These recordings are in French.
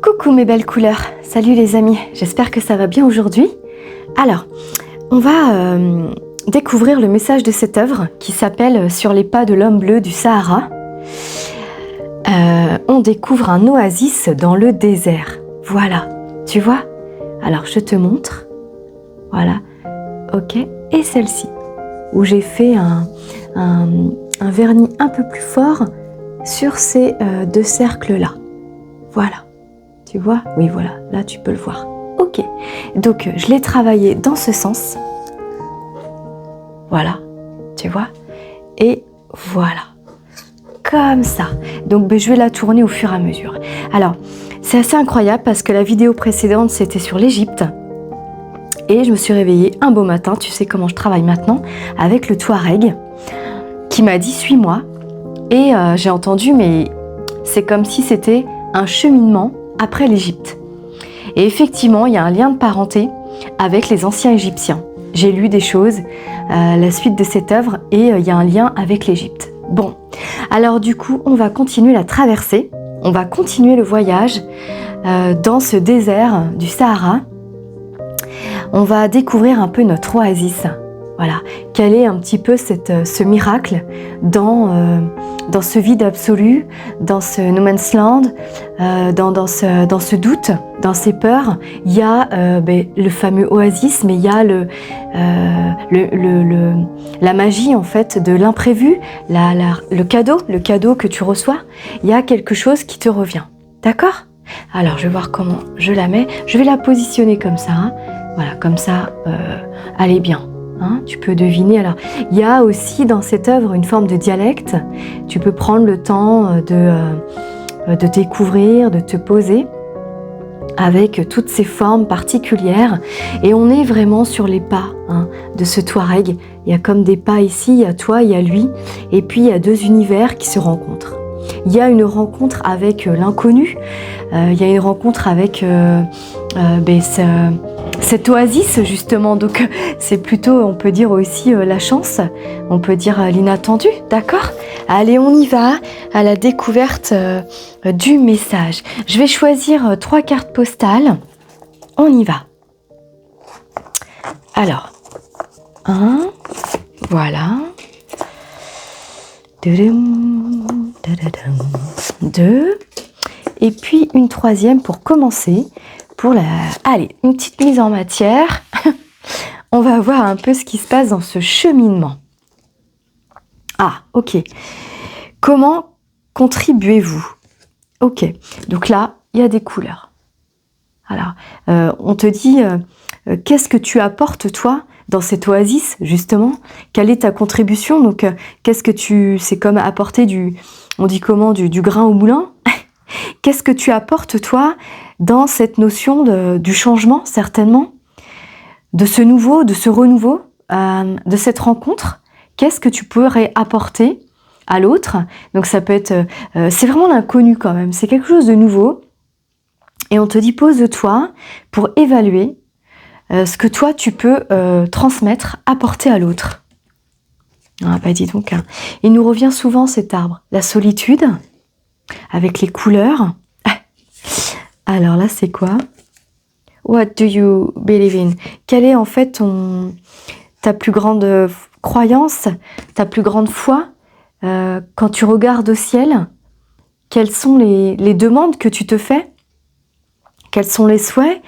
Coucou mes belles couleurs, salut les amis, j'espère que ça va bien aujourd'hui. Alors, on va découvrir le message de cette œuvre qui s'appelle Sur les pas de l'homme bleu du Sahara. On découvre un oasis dans le désert. Voilà, tu vois? Alors je te montre. Voilà, ok. Et celle-ci, où j'ai fait un vernis un peu plus fort sur ces deux cercles-là. Voilà. Tu vois? Oui, voilà, là tu peux le voir. Ok, donc je l'ai travaillé dans ce sens. Voilà, tu vois? Et voilà, comme ça. Donc je vais la tourner au fur et à mesure. Alors, c'est assez incroyable parce que la vidéo précédente, c'était sur l'Égypte. Et je me suis réveillée un beau matin, tu sais comment je travaille maintenant, avec le Touareg, qui m'a dit « suis-moi ». Et j'ai entendu, mais c'est comme si c'était un cheminement après l'Égypte. Et effectivement, il y a un lien de parenté avec les anciens Égyptiens. J'ai lu des choses, la suite de cette œuvre, et il y a un lien avec l'Égypte. Bon, alors du coup, on va continuer la traversée, on va continuer le voyage dans ce désert du Sahara. On va découvrir un peu notre oasis. Voilà, quel est un petit peu ce miracle dans ce vide absolu, dans ce no man's land, dans ce doute, dans ces peurs. Il y a le fameux oasis, mais il y a la magie en fait de l'imprévu, le cadeau que tu reçois. Il y a quelque chose qui te revient, d'accord? Alors je vais voir comment je la mets. Je vais la positionner comme ça, hein. Voilà, comme ça, elle est bien. Hein, tu peux deviner. Alors, il y a aussi dans cette œuvre une forme de dialecte. Tu peux prendre le temps de découvrir, de te poser avec toutes ces formes particulières. Et on est vraiment sur les pas de ce Touareg. Il y a comme des pas ici, il y a toi, il y a lui. Et puis, il y a deux univers qui se rencontrent. Il y a une rencontre avec l'inconnu. Il y a une rencontre avec cette oasis justement, donc c'est plutôt, on peut dire aussi la chance, on peut dire l'inattendu, d'accord? Allez, on y va à la découverte du message. Je vais choisir 3 cartes postales, on y va. Alors, 1, voilà. 2, et puis une 3e pour commencer. Allez, une petite mise en matière. On va voir un peu ce qui se passe dans ce cheminement. Ah, ok. Comment contribuez-vous? Ok, donc là, il y a des couleurs. Alors, on te dit, qu'est-ce que tu apportes, toi, dans cette oasis, justement? Quelle est ta contribution? Donc, c'est comme apporter on dit comment, du grain au moulin? Qu'est-ce que tu apportes, toi, dans cette notion du changement, certainement, de ce nouveau, de ce renouveau, de cette rencontre? Qu'est-ce que tu pourrais apporter à l'autre? Donc ça peut être, c'est vraiment l'inconnu quand même, c'est quelque chose de nouveau. Et on te dit, pose-toi pour évaluer ce que toi tu peux transmettre, apporter à l'autre. Ah bah dis donc, hein. Il nous revient souvent cet arbre, la solitude, avec les couleurs. Alors là, c'est quoi? What do you believe in? Quelle est en fait ta plus grande croyance, ta plus grande foi quand tu regardes au ciel? Quelles sont les demandes que tu te fais? Quels sont les souhaits?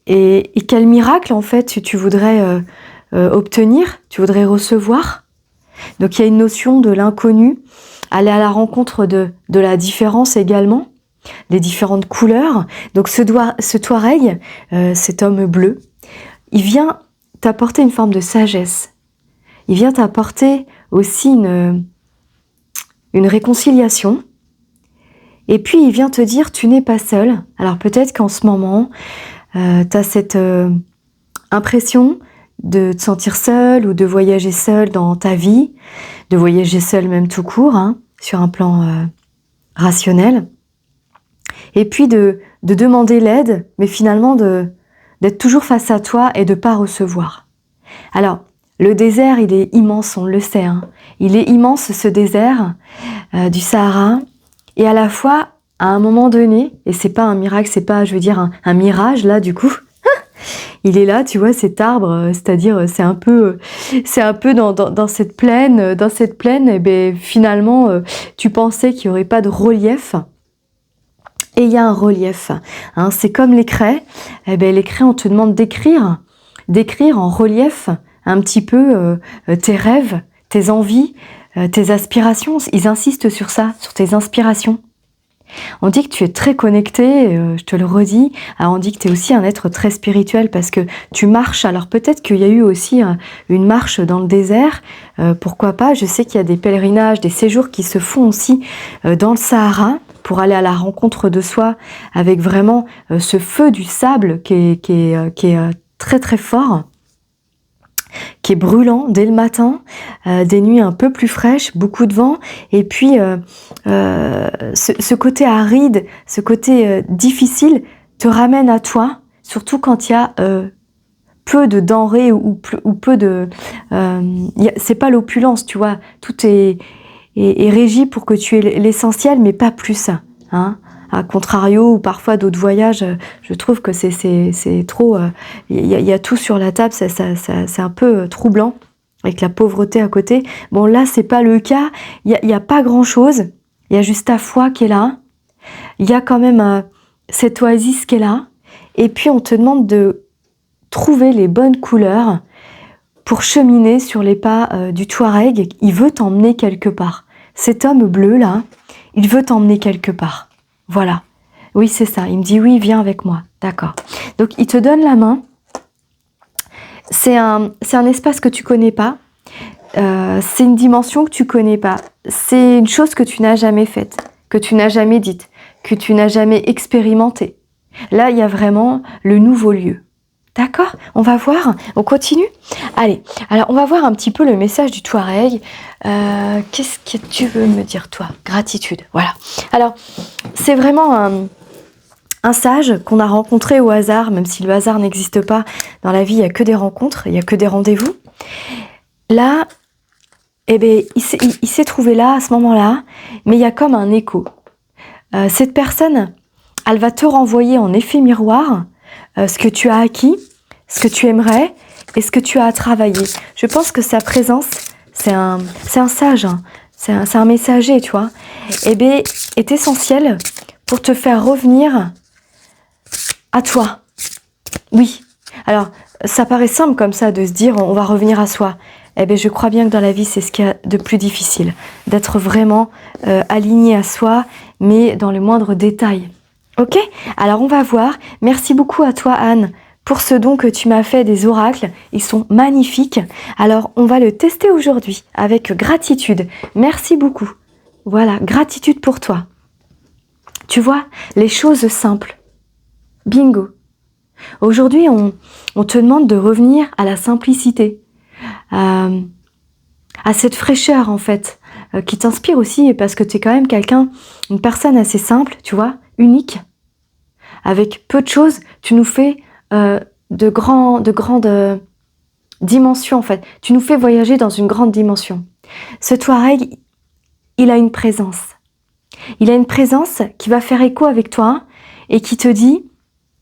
Et quel miracle en fait tu voudrais obtenir, tu voudrais recevoir? Donc il y a une notion de l'inconnu, aller à la rencontre de la différence également, des différentes couleurs. Donc ce Touareg, cet homme bleu, il vient t'apporter une forme de sagesse. Il vient t'apporter aussi une réconciliation. Et puis il vient te dire, tu n'es pas seul. Alors peut-être qu'en ce moment, tu as cette impression de te sentir seul ou de voyager seul dans ta vie, de voyager seul même tout court, hein, sur un plan rationnel. Et puis de demander l'aide, mais finalement d'être toujours face à toi et de ne pas recevoir. Alors, le désert, il est immense, on le sait. Hein. Il est immense, ce désert du Sahara. Et à la fois, à un moment donné, et c'est pas un miracle, c'est pas, je veux dire, un mirage, là, du coup, il est là, tu vois, cet arbre, c'est-à-dire, c'est un peu dans cette plaine, et ben, finalement, tu pensais qu'il n'y aurait pas de relief, et il y a un relief, hein, c'est comme les craies, et ben, les craies, on te demande d'écrire en relief un petit peu tes rêves, tes envies, tes aspirations. Ils insistent sur ça, sur tes inspirations. On dit que tu es très connecté, je te le redis. Alors on dit que tu es aussi un être très spirituel parce que tu marches. Alors peut-être qu'il y a eu aussi une marche dans le désert, pourquoi pas. Je sais qu'il y a des pèlerinages, des séjours qui se font aussi dans le Sahara pour aller à la rencontre de soi avec vraiment ce feu du sable qui est très très fort, qui est brûlant dès le matin, des nuits un peu plus fraîches, beaucoup de vent, et puis ce côté aride, ce côté difficile te ramène à toi, surtout quand il y a peu de denrées ou peu de... c'est pas l'opulence, tu vois, tout est régi pour que tu aies l'essentiel, mais pas plus, hein. À contrario, ou parfois d'autres voyages, je trouve que c'est trop... Il y a tout sur la table, c'est un peu troublant, avec la pauvreté à côté. Bon, là, c'est pas le cas. Il y a pas grand-chose. Il y a juste ta foi qui est là. Il y a quand même cette oasis qui est là. Et puis, on te demande de trouver les bonnes couleurs pour cheminer sur les pas du Touareg. Il veut t'emmener quelque part. Cet homme bleu, là, il veut t'emmener quelque part. Voilà. Oui, c'est ça. Il me dit, oui, viens avec moi. D'accord. Donc, il te donne la main. C'est un espace que tu connais pas. C'est une dimension que tu connais pas. C'est une chose que tu n'as jamais faite, que tu n'as jamais dite, que tu n'as jamais expérimentée. Là, il y a vraiment le nouveau lieu. D'accord? On va voir. On continue? Allez. Alors, on va voir un petit peu le message du Touareg. Qu'est-ce que tu veux me dire, toi? Gratitude. Voilà. Alors, c'est vraiment un sage qu'on a rencontré au hasard, même si le hasard n'existe pas dans la vie, il n'y a que des rencontres, il n'y a que des rendez-vous. Là, eh ben, il s'est trouvé là, à ce moment-là, mais il y a comme un écho. Cette personne, elle va te renvoyer en effet miroir ce que tu as acquis, ce que tu aimerais et ce que tu as à travailler. Je pense que sa présence, c'est un sage, hein, c'est un messager, tu vois, eh ben, est essentiel pour te faire revenir à toi. Oui. Alors, ça paraît simple comme ça de se dire on va revenir à soi. Eh bien, je crois bien que dans la vie, c'est ce qu'il y a de plus difficile, d'être vraiment aligné à soi, mais dans le moindre détail. Ok? Alors, on va voir. Merci beaucoup à toi, Anne, pour ce don que tu m'as fait des oracles. Ils sont magnifiques. Alors, on va le tester aujourd'hui avec gratitude. Merci beaucoup. Voilà, gratitude pour toi. Tu vois, les choses simples. Bingo. Aujourd'hui, on te demande de revenir à la simplicité, à cette fraîcheur en fait, qui t'inspire aussi parce que tu es quand même une personne assez simple, tu vois, unique. Avec peu de choses, tu nous fais de grandes dimensions en fait. Tu nous fais voyager dans une grande dimension. Ce Touareg, il a une présence. Il a une présence qui va faire écho avec toi et qui te dit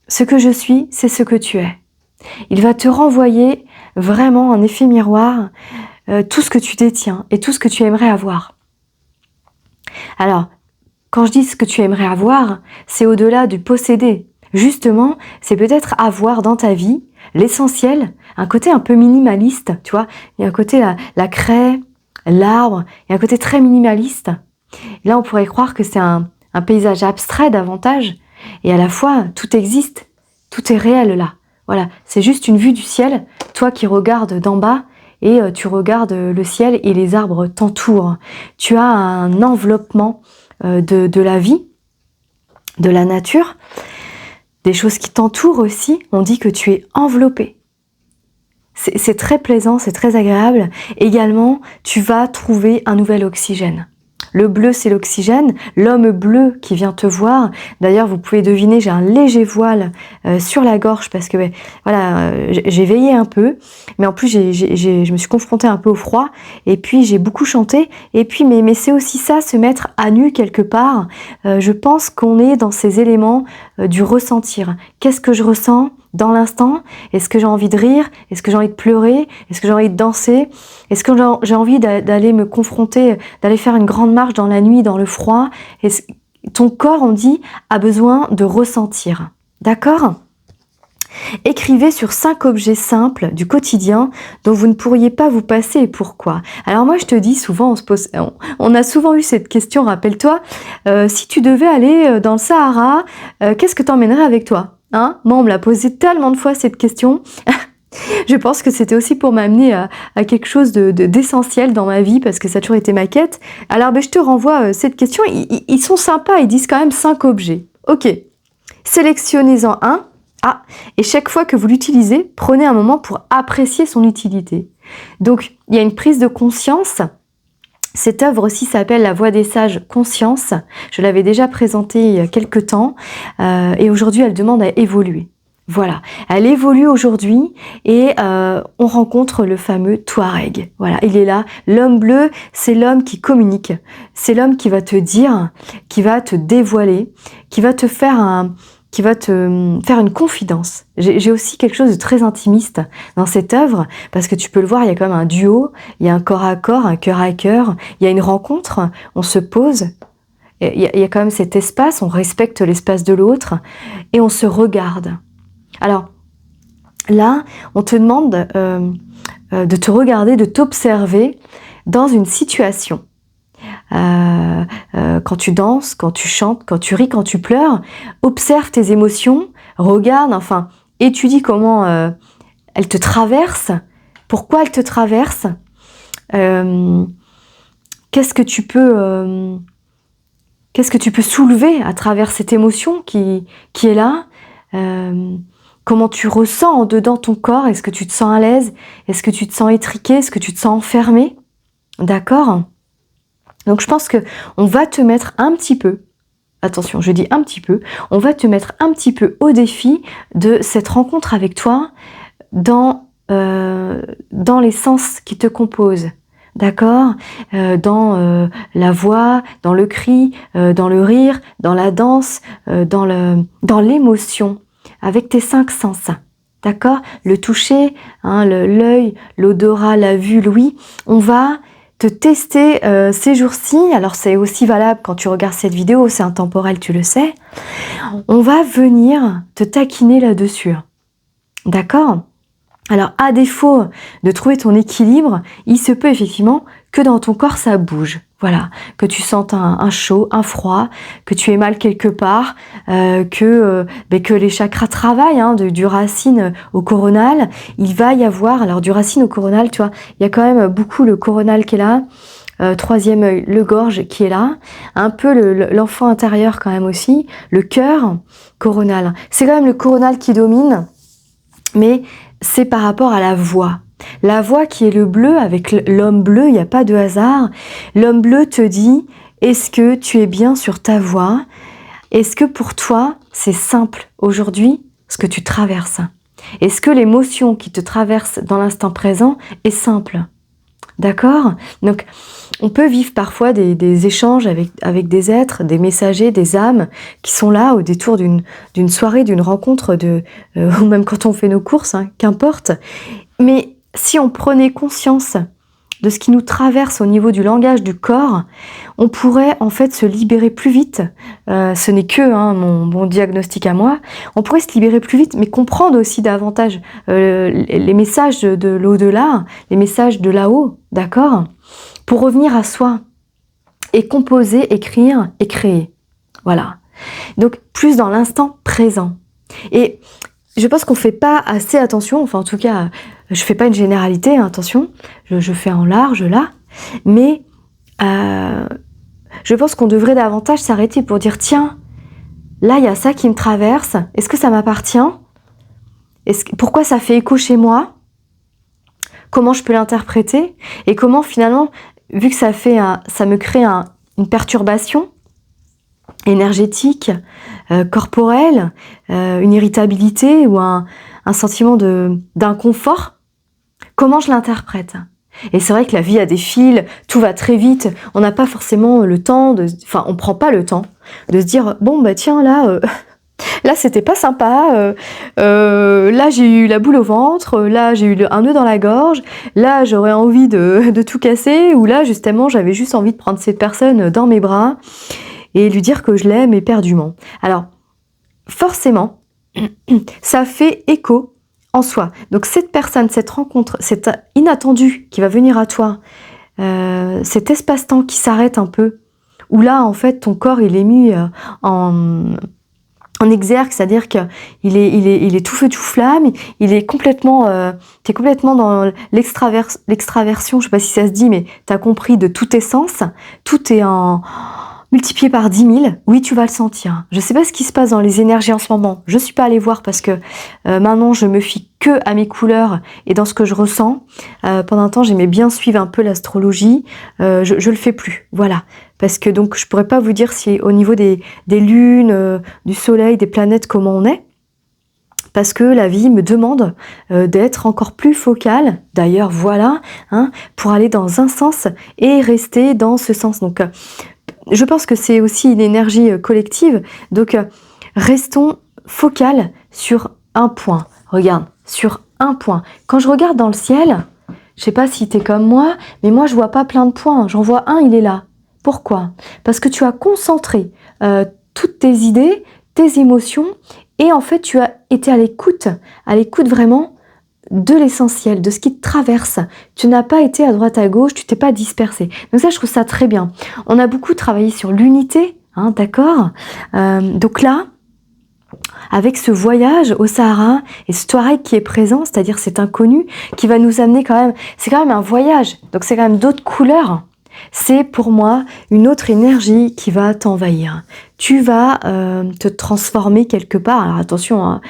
ce que je suis, c'est ce que tu es. Il va te renvoyer vraiment en effet miroir tout ce que tu détiens et tout ce que tu aimerais avoir. Alors, quand je dis ce que tu aimerais avoir, c'est au-delà du posséder. Justement, c'est peut-être avoir dans ta vie l'essentiel, un côté un peu minimaliste, tu vois. Il y a un côté la craie, l'arbre, il y a un côté très minimaliste. Et là, on pourrait croire que c'est un paysage abstrait davantage, et à la fois, tout existe, tout est réel là. Voilà, c'est juste une vue du ciel, toi qui regardes d'en bas, et tu regardes le ciel et les arbres t'entourent. Tu as un enveloppement de la vie, de la nature, des choses qui t'entourent aussi. On dit que tu es enveloppé. C'est très plaisant, c'est très agréable. Également, tu vas trouver un nouvel oxygène. Le bleu, c'est l'oxygène. L'homme bleu qui vient te voir. D'ailleurs, vous pouvez deviner, j'ai un léger voile sur la gorge parce que voilà, j'ai veillé un peu. Mais en plus, je me suis confrontée un peu au froid. Et puis, j'ai beaucoup chanté. Et puis, mais c'est aussi ça, se mettre à nu quelque part. Je pense qu'on est dans ces éléments du ressentir. Qu'est-ce que je ressens dans l'instant? Est-ce que j'ai envie de rire? Est-ce que j'ai envie de pleurer? Est-ce que j'ai envie de danser? Est-ce que j'ai envie d'aller me confronter, d'aller faire une grande marche dans la nuit, dans le froid? Ton corps, on dit, a besoin de ressentir. D'accord? Écrivez sur 5 objets simples du quotidien dont vous ne pourriez pas vous passer et pourquoi. Alors moi je te dis souvent, on a souvent eu cette question, rappelle-toi, si tu devais aller dans le Sahara, qu'est-ce que tu emmènerais avec toi? Hein? Moi on me l'a posé tellement de fois cette question. Je pense que c'était aussi pour m'amener à quelque chose d'essentiel dans ma vie parce que ça a toujours été ma quête. Alors je te renvoie cette question, ils sont sympas, ils disent quand même 5 objets. Ok, sélectionnez-en un. Ah, et chaque fois que vous l'utilisez, prenez un moment pour apprécier son utilité. Donc, il y a une prise de conscience. Cette œuvre aussi s'appelle La Voix des Sages Conscience. Je l'avais déjà présentée il y a quelques temps et aujourd'hui, elle demande à évoluer. Voilà, elle évolue aujourd'hui et on rencontre le fameux Touareg. Voilà, il est là. L'homme bleu, c'est l'homme qui communique. C'est l'homme qui va te dire, qui va te dévoiler, qui va te faire une confidence. J'ai aussi quelque chose de très intimiste dans cette œuvre, parce que tu peux le voir, il y a quand même un duo, il y a un corps à corps, un cœur à cœur, il y a une rencontre, on se pose, il y a quand même cet espace, on respecte l'espace de l'autre, et on se regarde. Alors, là, on te demande de te regarder, de t'observer dans une situation. Quand tu danses, quand tu chantes, quand tu ris, quand tu pleures, observe tes émotions, regarde, enfin, étudie comment elles te traversent, pourquoi elles te traversent, qu'est-ce que tu peux soulever à travers cette émotion qui est là, comment tu ressens en dedans ton corps, est-ce que tu te sens à l'aise, est-ce que tu te sens étriqué, est-ce que tu te sens enfermé, d'accord ? Donc je pense que on va te mettre un petit peu, attention, je dis un petit peu, on va te mettre un petit peu au défi de cette rencontre avec toi dans les sens qui te composent, d'accord, dans la voix, dans le cri, dans le rire, dans la danse, dans l'émotion, avec tes 5 sens. D'accord, le toucher, hein, l'œil, l'odorat, la vue, l'ouïe, on va te tester ces jours-ci, alors c'est aussi valable quand tu regardes cette vidéo, c'est intemporel, tu le sais, on va venir te taquiner là-dessus, d'accord ? Alors à défaut de trouver ton équilibre, il se peut effectivement que dans ton corps ça bouge, voilà, que tu sentes un chaud, un froid, que tu aies mal quelque part, que les chakras travaillent, hein, du racine au coronal. Il va y avoir, alors du racine au coronal, tu vois, il y a quand même beaucoup le coronal qui est là, 3e œil, le gorge qui est là, un peu l'enfant intérieur quand même aussi, le cœur coronal. C'est quand même le coronal qui domine, mais c'est par rapport à la voix. La voix qui est le bleu, avec l'homme bleu, il n'y a pas de hasard. L'homme bleu te dit, est-ce que tu es bien sur ta voie? Est-ce que pour toi, c'est simple aujourd'hui, ce que tu traverses? Est-ce que l'émotion qui te traverse dans l'instant présent est simple? D'accord? Donc, on peut vivre parfois des échanges avec des êtres, des messagers, des âmes qui sont là au détour d'une soirée, d'une rencontre, ou même quand on fait nos courses, hein, qu'importe. Mais si on prenait conscience de ce qui nous traverse au niveau du langage du corps, on pourrait en fait se libérer plus vite. Ce n'est que mon diagnostic à moi. On pourrait se libérer plus vite, mais comprendre aussi davantage les messages de l'au-delà, les messages de là-haut, d'accord ? Pour revenir à soi et composer, écrire et créer. Voilà. Donc plus dans l'instant présent. Et je pense qu'on fait pas assez attention, enfin en tout cas, je fais pas une généralité, hein, attention, je fais en large là, mais je pense qu'on devrait davantage s'arrêter pour dire tiens, là il y a ça qui me traverse, est-ce que ça m'appartient? Pourquoi ça fait écho chez moi? Comment je peux l'interpréter? Et comment finalement, vu que ça me crée une perturbation énergétique, corporelle, une irritabilité ou un sentiment d'inconfort, comment je l'interprète? Et c'est vrai que la vie a des fils, tout va très vite, on n'a pas forcément le temps, on prend pas le temps de se dire, bon bah tiens là, là c'était pas sympa, là j'ai eu la boule au ventre, là j'ai eu un nœud dans la gorge, là j'aurais envie de tout casser, ou là justement j'avais juste envie de prendre cette personne dans mes bras et lui dire que je l'aime éperdument. Alors forcément, ça fait écho en soi. Donc cette personne, cette rencontre, cet inattendu qui va venir à toi, cet espace-temps qui s'arrête un peu, où là en fait ton corps il est mis en exergue, c'est-à-dire qu'il est tout feu tout flamme, il est complètement, t'es complètement dans l'extraversion, je sais pas si ça se dit, mais t'as compris de tous tes sens, tout est en multiplié par 10 000, oui, tu vas le sentir. Je sais pas ce qui se passe dans les énergies en ce moment. Je suis pas allée voir parce que maintenant, je me fie que à mes couleurs et dans ce que je ressens. Pendant un temps, j'aimais bien suivre un peu l'astrologie. Je le fais plus, voilà. Parce que donc, je pourrais pas vous dire si au niveau des lunes, du soleil, des planètes, comment on est. Parce que la vie me demande d'être encore plus focale. D'ailleurs, voilà, hein, pour aller dans un sens et rester dans ce sens. Donc, je pense que c'est aussi une énergie collective. Donc, restons focales sur un point. Regarde, sur un point. Quand je regarde dans le ciel, je sais pas si tu es comme moi, mais moi, je vois pas plein de points. J'en vois un, il est là. Pourquoi? Parce que tu as concentré toutes tes idées, tes émotions, et en fait, tu as été à l'écoute vraiment de l'essentiel, de ce qui te traverse. Tu n'as pas été à droite à gauche, tu t'es pas dispersé. Donc ça, je trouve ça très bien. On a beaucoup travaillé sur l'unité, hein, d'accord? Donc là, avec ce voyage au Sahara et ce Touareg qui est présent, c'est-à-dire cet inconnu qui va nous amener quand même, c'est quand même un voyage, donc c'est quand même d'autres couleurs. C'est pour moi une autre énergie qui va t'envahir. Tu vas te transformer quelque part. Alors attention, hein,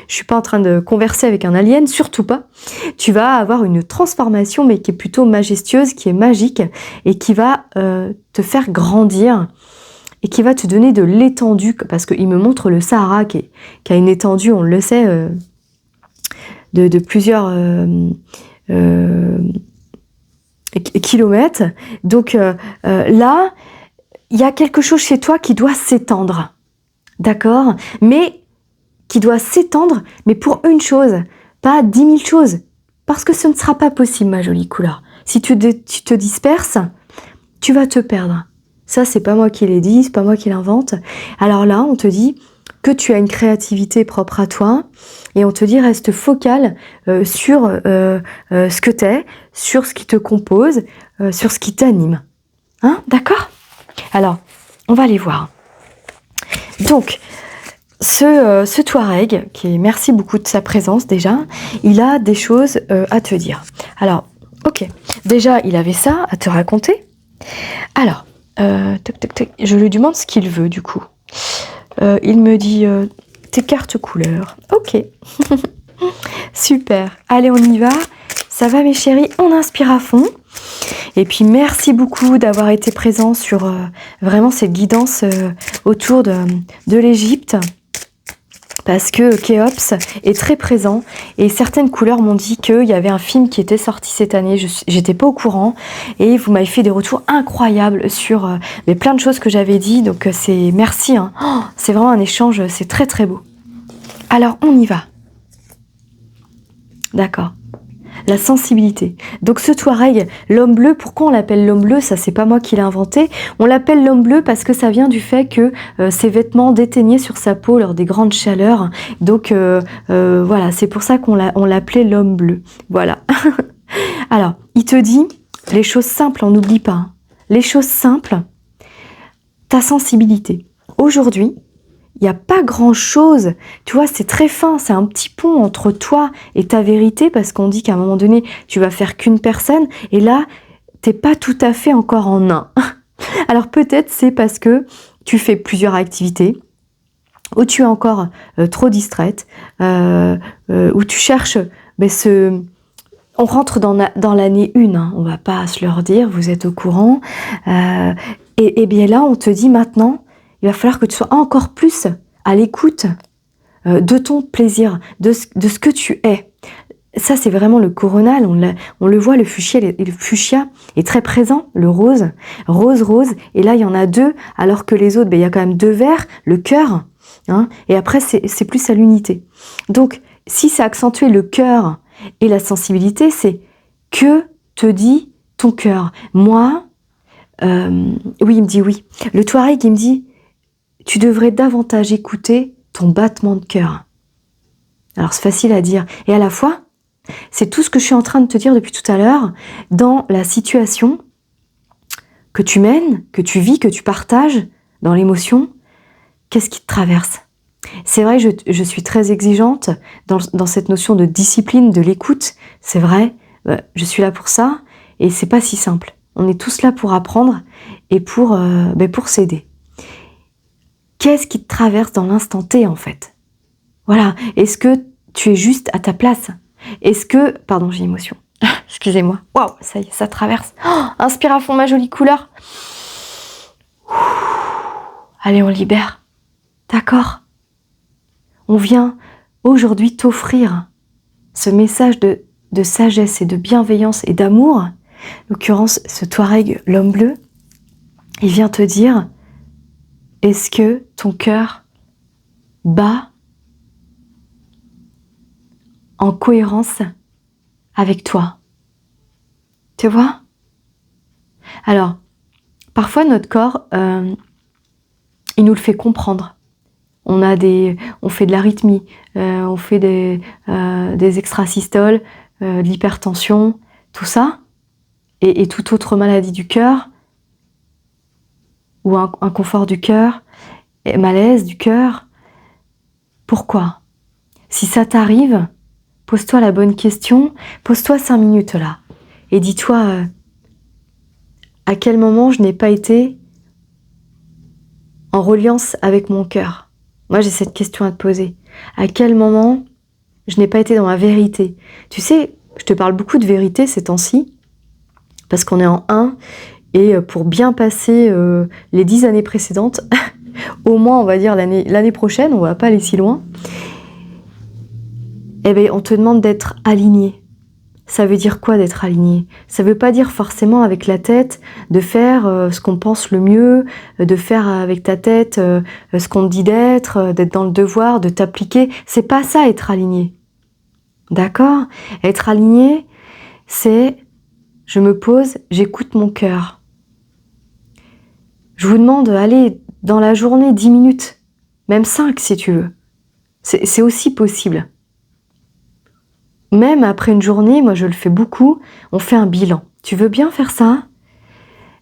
je suis pas en train de converser avec un alien, surtout pas. Tu vas avoir une transformation, mais qui est plutôt majestueuse, qui est magique, et qui va te faire grandir, et qui va te donner de l'étendue, parce qu'il me montre le Sahara, qui a une étendue, on le sait, de plusieurs kilomètres. Donc là, il y a quelque chose chez toi qui doit s'étendre, d'accord? Mais qui doit s'étendre, mais pour une chose, pas 10 000 choses. Parce que ce ne sera pas possible, ma jolie couleur. Si tu te disperses, tu vas te perdre. Ça, c'est pas moi qui l'ai dit, c'est pas moi qui l'invente. Alors là, on te dit que tu as une créativité propre à toi, et on te dit reste focal sur ce que t'es, sur ce qui te compose, sur ce qui t'anime. Hein, d'accord? Alors, on va aller voir. Donc, ce Touareg, merci beaucoup de sa présence déjà, il a des choses à te dire. Alors, ok, déjà il avait ça à te raconter. Alors, je lui demande ce qu'il veut du coup. Il me dit tes cartes couleurs. Ok, super. Allez, on y va. Ça va mes chéris, on inspire à fond. Et puis merci beaucoup d'avoir été présent sur vraiment cette guidance autour de l'Égypte. Parce que Khéops est très présent et certaines couleurs m'ont dit qu'il y avait un film qui était sorti cette année, j'étais pas au courant et vous m'avez fait des retours incroyables sur plein de choses que j'avais dit, donc c'est merci, hein. Oh, c'est vraiment un échange, c'est très très beau. Alors on y va. D'accord. La sensibilité. Donc ce Touareg, l'homme bleu, pourquoi on l'appelle l'homme bleu? Ça, c'est pas moi qui l'ai inventé. On l'appelle l'homme bleu parce que ça vient du fait que ses vêtements déteignaient sur sa peau lors des grandes chaleurs. Donc voilà, c'est pour ça qu'on l'appelait l'homme bleu. Voilà. Alors, il te dit les choses simples, on n'oublie pas. Hein. Les choses simples, ta sensibilité. Aujourd'hui, il n'y a pas grand-chose, tu vois, c'est très fin, c'est un petit pont entre toi et ta vérité, parce qu'on dit qu'à un moment donné, tu vas faire qu'une personne, et là, t'es pas tout à fait encore en un. Alors peut-être c'est parce que tu fais plusieurs activités, ou tu es encore trop distraite, ou tu cherches on rentre dans l'année 1, hein, on va pas se leur dire, vous êtes au courant. Et bien là, on te dit maintenant, il va falloir que tu sois encore plus à l'écoute de ton plaisir, de ce que tu es. Ça, c'est vraiment le coronal, on le voit, le fuchsia est très présent, le rose, rose, et là, il y en a 2, alors que les autres, il y a quand même 2 verts, le cœur, hein, et après, c'est plus à l'unité. Donc, si c'est accentuer le cœur et la sensibilité, c'est que te dit ton cœur. Moi, oui, il me dit oui. Le Touareg, il me dit, tu devrais davantage écouter ton battement de cœur. Alors, c'est facile à dire. Et à la fois, c'est tout ce que je suis en train de te dire depuis tout à l'heure dans la situation que tu mènes, que tu vis, que tu partages dans l'émotion. Qu'est-ce qui te traverse? C'est vrai, je suis très exigeante dans cette notion de discipline, de l'écoute. C'est vrai, je suis là pour ça et c'est pas si simple. On est tous là pour apprendre et pour s'aider. Qu'est-ce qui te traverse dans l'instant T en fait? Voilà, est-ce que tu es juste à ta place? Est-ce que... Pardon, j'ai émotion. Excusez-moi. Waouh, ça y est, ça traverse. Oh, inspire à fond ma jolie couleur. Allez, on libère. D'accord? On vient aujourd'hui t'offrir ce message de sagesse et de bienveillance et d'amour. En l'occurrence, ce Touareg, l'homme bleu, il vient te dire, est-ce que ton cœur bat en cohérence avec toi? Tu vois? Alors, parfois notre corps, il nous le fait comprendre. On fait de l'arythmie, on fait des extrasystoles, de l'hypertension, tout ça, et toute autre maladie du cœur, ou un confort du cœur, malaise du cœur. Pourquoi? Si ça t'arrive, pose-toi la bonne question, pose-toi 5 minutes là, et dis-toi à quel moment je n'ai pas été en reliance avec mon cœur. Moi, j'ai cette question à te poser. À quel moment je n'ai pas été dans ma vérité? Tu sais, je te parle beaucoup de vérité ces temps-ci, parce qu'on est en 1, et pour bien passer les 10 années précédentes, au moins, on va dire l'année prochaine, on va pas aller si loin, eh bien, on te demande d'être aligné. Ça veut dire quoi d'être aligné? Ça veut pas dire forcément avec la tête de faire ce qu'on pense le mieux, de faire avec ta tête ce qu'on te dit d'être dans le devoir, de t'appliquer. C'est pas ça être aligné. D'accord? Être aligné, c'est je me pose, j'écoute mon cœur. Je vous demande, allez, dans la journée, 10 minutes, même 5 si tu veux. C'est aussi possible. Même après une journée, moi je le fais beaucoup, on fait un bilan. Tu veux bien faire ça?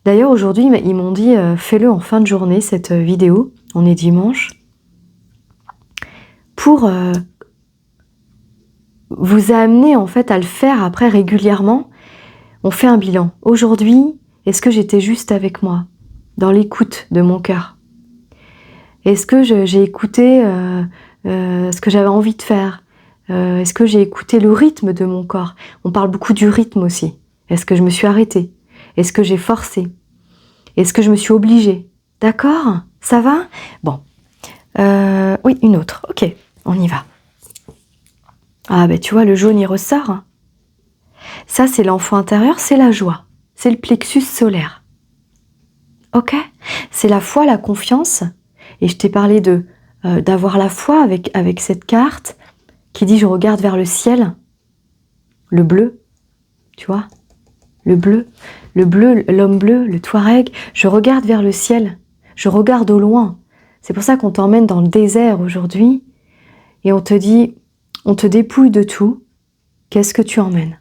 D'ailleurs aujourd'hui ils m'ont dit fais-le en fin de journée cette vidéo, on est dimanche, pour vous amener en fait à le faire après régulièrement. On fait un bilan. Aujourd'hui, est-ce que j'étais juste avec moi, dans l'écoute de mon cœur? Est-ce que j'ai écouté ce que j'avais envie de faire? Est-ce que j'ai écouté le rythme de mon corps? On parle beaucoup du rythme aussi. Est-ce que je me suis arrêtée? Est-ce que j'ai forcé? Est-ce que je me suis obligée? D'accord? Ça va? Bon. Oui, une autre. Ok, on y va. Ah ben tu vois, le jaune il ressort. Ça c'est l'enfant intérieur, c'est la joie. C'est le plexus solaire. Ok? C'est la foi, la confiance. Et je t'ai parlé d'avoir la foi avec cette carte qui dit je regarde vers le ciel, le bleu, tu vois, le bleu, l'homme bleu, le Touareg, je regarde vers le ciel, je regarde au loin. C'est pour ça qu'on t'emmène dans le désert aujourd'hui et on te dit, on te dépouille de tout, qu'est-ce que tu emmènes?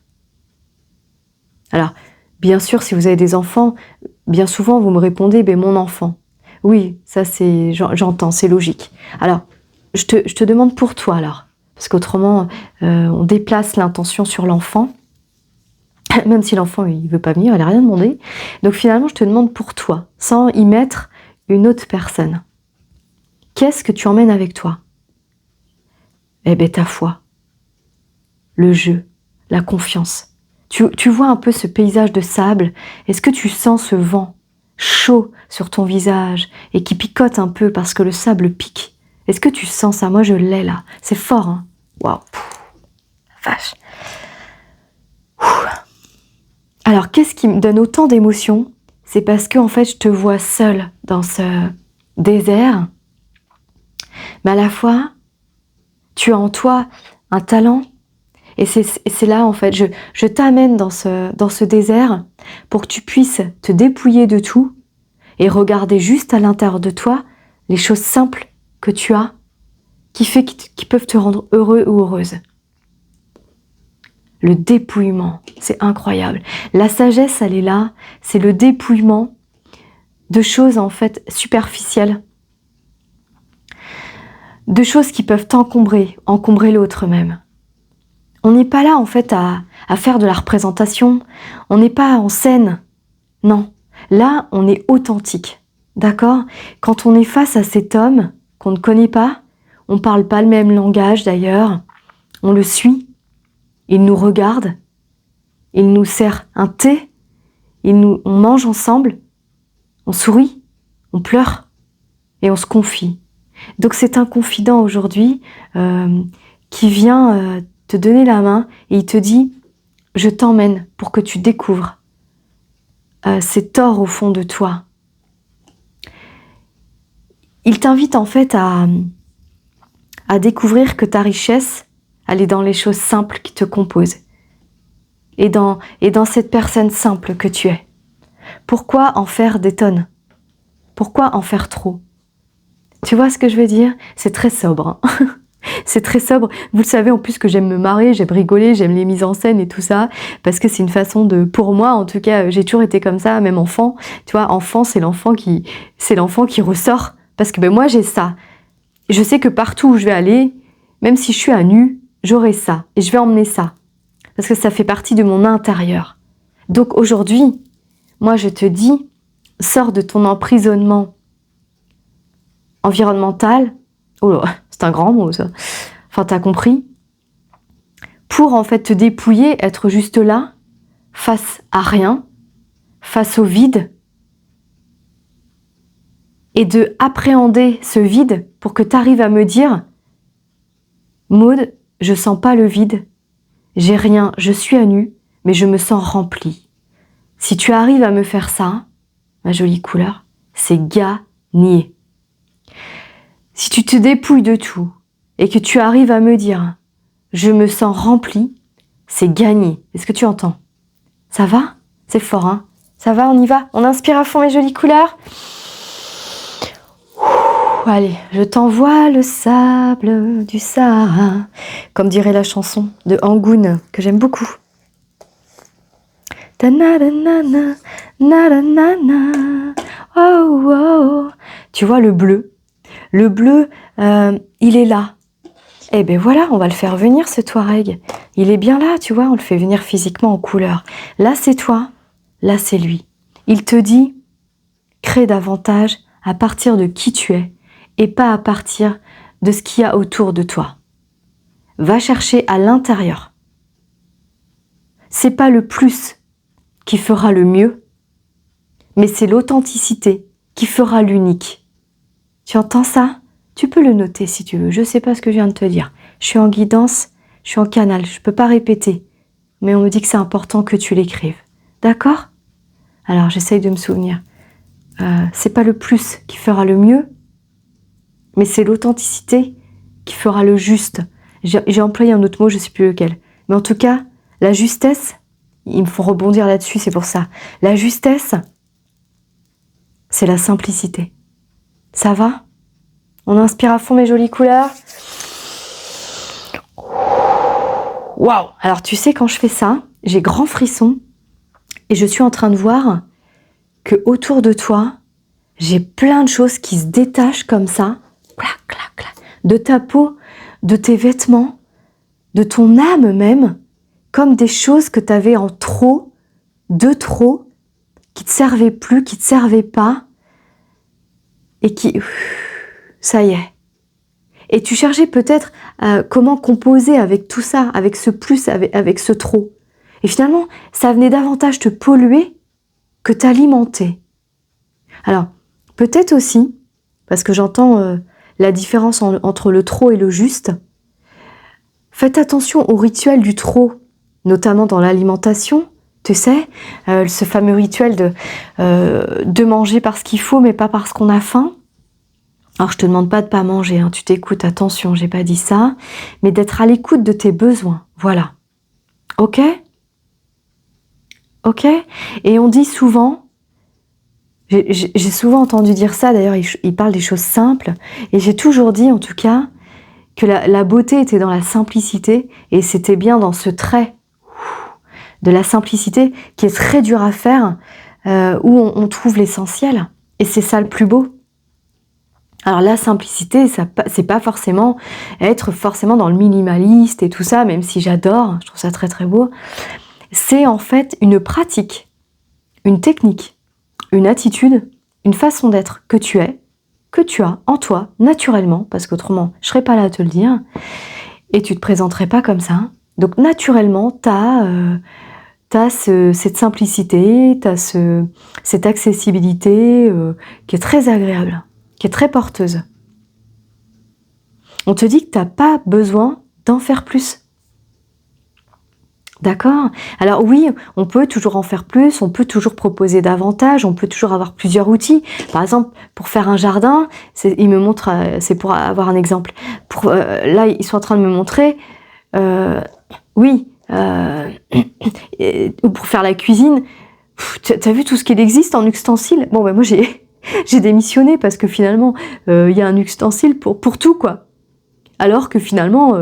Alors, bien sûr, si vous avez des enfants, bien souvent vous me répondez, ben mon enfant. Oui, ça c'est, j'entends, c'est logique. Alors, je te demande pour toi alors. Parce qu'autrement, on déplace l'intention sur l'enfant, même si l'enfant il veut pas venir, il n'a rien demandé. Donc finalement, je te demande pour toi, sans y mettre une autre personne. Qu'est-ce que tu emmènes avec toi? Eh bien, ta foi, le jeu, la confiance. Tu vois un peu ce paysage de sable? Est-ce que tu sens ce vent chaud sur ton visage et qui picote un peu parce que le sable pique? Est-ce que tu sens ça? Moi, je l'ai là. C'est fort, hein? Waouh! Vache! Alors, qu'est-ce qui me donne autant d'émotions? C'est parce que, en fait, je te vois seule dans ce désert. Mais à la fois, tu as en toi un talent. Et c'est là, en fait, je t'amène dans ce désert pour que tu puisses te dépouiller de tout et regarder juste à l'intérieur de toi les choses simples que tu as qui peuvent te rendre heureux ou heureuse. Le dépouillement, c'est incroyable. La sagesse, elle est là, c'est le dépouillement de choses en fait superficielles, de choses qui peuvent t'encombrer, encombrer l'autre même. On n'est pas là en fait à faire de la représentation, on n'est pas en scène, non. Là, on est authentique, d'accord? Quand on est face à cet homme qu'on ne connaît pas, on ne parle pas le même langage d'ailleurs, on le suit, il nous regarde, il nous sert un thé, on mange ensemble, on sourit, on pleure et on se confie. Donc c'est un confident aujourd'hui qui vient te donner la main et il te dit « Je t'emmène pour que tu découvres cet or au fond de toi. » Il t'invite en fait à découvrir que ta richesse, elle est dans les choses simples qui te composent et dans cette personne simple que tu es. Pourquoi en faire des tonnes? Pourquoi en faire trop? Tu vois ce que je veux dire? C'est très sobre. Hein. C'est très sobre. Vous le savez en plus que j'aime me marrer, j'aime rigoler, j'aime les mises en scène et tout ça, parce que c'est une façon de, pour moi en tout cas, j'ai toujours été comme ça, même enfant. Tu vois, enfant, c'est l'enfant qui ressort, parce que ben moi j'ai ça. Je sais que partout où je vais aller, même si je suis à nu, j'aurai ça et je vais emmener ça, parce que ça fait partie de mon intérieur. Donc aujourd'hui, moi je te dis, sors de ton emprisonnement environnemental. Oh là, c'est un grand mot ça. Enfin, t'as compris. Pour en fait te dépouiller, être juste là, face à rien, face au vide, et de appréhender ce vide pour que tu arrives à me dire « Maud, je sens pas le vide, j'ai rien, je suis à nu, mais je me sens remplie. » Si tu arrives à me faire ça, ma jolie couleur, c'est gagné. Si tu te dépouilles de tout et que tu arrives à me dire « Je me sens remplie », c'est gagné. Est-ce que tu entends? Ça va? C'est fort, hein? Ça va, on y va? On inspire à fond mes jolies couleurs? Allez, je t'envoie le sable du Sahara, comme dirait la chanson de Angoun, que j'aime beaucoup. Oh, oh. Tu vois le bleu? Le bleu, il est là. Eh ben voilà, on va le faire venir ce Touareg. Il est bien là, tu vois, on le fait venir physiquement en couleur. Là, c'est toi, là, c'est lui. Il te dit, crée davantage à partir de qui tu es et pas à partir de ce qu'il y a autour de toi. Va chercher à l'intérieur. C'est pas le plus qui fera le mieux, mais c'est l'authenticité qui fera l'unique. Tu entends ça? Tu peux le noter si tu veux. Je sais pas ce que je viens de te dire. Je suis en guidance, je suis en canal, je peux pas répéter, mais on me dit que c'est important que tu l'écrives. D'accord? Alors j'essaye de me souvenir. C'est pas le plus qui fera le mieux, mais c'est l'authenticité qui fera le juste. J'ai employé un autre mot, je sais plus lequel. Mais en tout cas, la justesse, il me faut rebondir là-dessus, c'est pour ça. La justesse, c'est la simplicité. Ça va? On inspire à fond mes jolies couleurs. Waouh! Alors tu sais, quand je fais ça, j'ai grand frisson et je suis en train de voir que autour de toi, j'ai plein de choses qui se détachent comme ça, clac, clac, clac, de ta peau, de tes vêtements, de ton âme même, comme des choses que tu avais en trop, de trop, qui te servaient plus, qui te servaient pas, et qui, ça y est. Et tu cherchais peut-être comment composer avec tout ça, avec ce plus, avec ce trop. Et finalement, ça venait davantage te polluer que t'alimenter. Alors, peut-être aussi, parce que j'entends la différence entre le trop et le juste, faites attention au rituel du trop, notamment dans l'alimentation. Tu sais, ce fameux rituel de manger parce qu'il faut, mais pas parce qu'on a faim. Alors, je te demande pas de pas manger, hein, tu t'écoutes, attention, j'ai pas dit ça, mais d'être à l'écoute de tes besoins, voilà. Ok? Ok? Et on dit souvent, j'ai souvent entendu dire ça, d'ailleurs, il parle des choses simples, et j'ai toujours dit, en tout cas, que la beauté était dans la simplicité, et c'était bien dans ce trait de la simplicité qui est très dur à faire, où on trouve l'essentiel, et c'est ça le plus beau. Alors la simplicité, c'est pas forcément être forcément dans le minimaliste et tout ça, même si j'adore, je trouve ça très très beau. C'est en fait une pratique, une technique, une attitude, une façon d'être que tu as en toi, naturellement, parce qu'autrement, je serais pas là à te le dire, et tu te présenterais pas comme ça. Donc naturellement, t'as cette simplicité, t'as cette accessibilité qui est très agréable, qui est très porteuse. On te dit que t'as pas besoin d'en faire plus. D'accord? Alors oui, on peut toujours en faire plus, on peut toujours proposer davantage, on peut toujours avoir plusieurs outils. Par exemple, pour faire un jardin, il me montre, c'est pour avoir un exemple. Là, ils sont en train de me montrer, oui, ou pour faire la cuisine. T'as vu tout ce qu'il existe en ustensiles? Bon, ben moi j'ai démissionné parce que finalement, il y a un ustensile pour tout, quoi. Alors que finalement,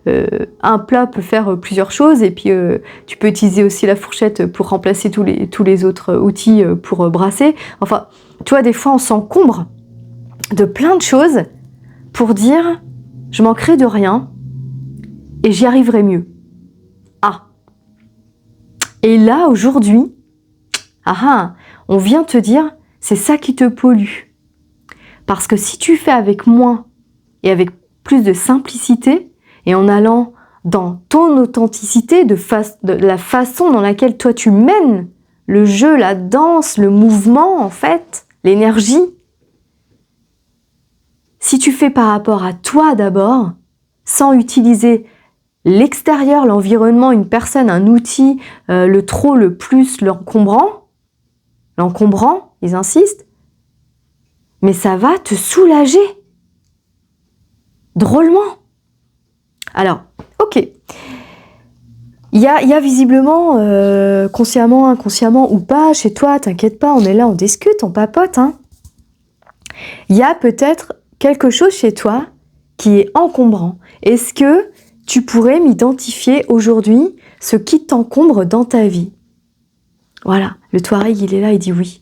un plat peut faire plusieurs choses, et puis tu peux utiliser aussi la fourchette pour remplacer tous les autres outils pour brasser. Enfin, tu vois, des fois on s'encombre de plein de choses pour dire je manquerai de rien et j'y arriverai mieux. Ah. Et là, aujourd'hui, on vient te dire c'est ça qui te pollue. Parce que si tu fais avec moins et avec plus de simplicité, et en allant dans ton authenticité, de la façon dans laquelle toi tu mènes le jeu, la danse, le mouvement en fait, l'énergie. Si tu fais par rapport à toi d'abord, sans utiliser l'extérieur, l'environnement, une personne, un outil, le trop, le plus, l'encombrant, ils insistent, mais ça va te soulager. Drôlement. Alors, ok. Il y a visiblement, consciemment, inconsciemment ou pas, chez toi, t'inquiète pas, on est là, on discute, on papote. Hein. Il y a peut-être quelque chose chez toi qui est encombrant. Est-ce que tu pourrais m'identifier aujourd'hui ce qui t'encombre dans ta vie? Voilà, le Touareg, il est là, il dit oui.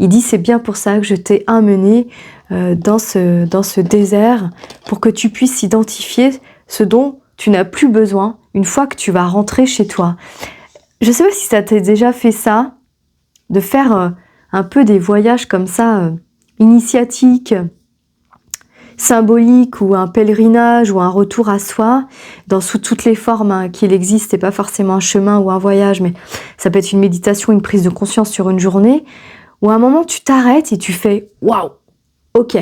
Il dit c'est bien pour ça que je t'ai amené dans ce désert, pour que tu puisses identifier ce dont tu n'as plus besoin une fois que tu vas rentrer chez toi. Je ne sais pas si ça t'est déjà fait ça, de faire un peu des voyages comme ça, initiatiques, symboliques, ou un pèlerinage, ou un retour à soi, sous toutes les formes qu'il existe, et pas forcément un chemin ou un voyage, mais ça peut être une méditation, une prise de conscience sur une journée, où à un moment tu t'arrêtes et tu fais « Waouh, ok,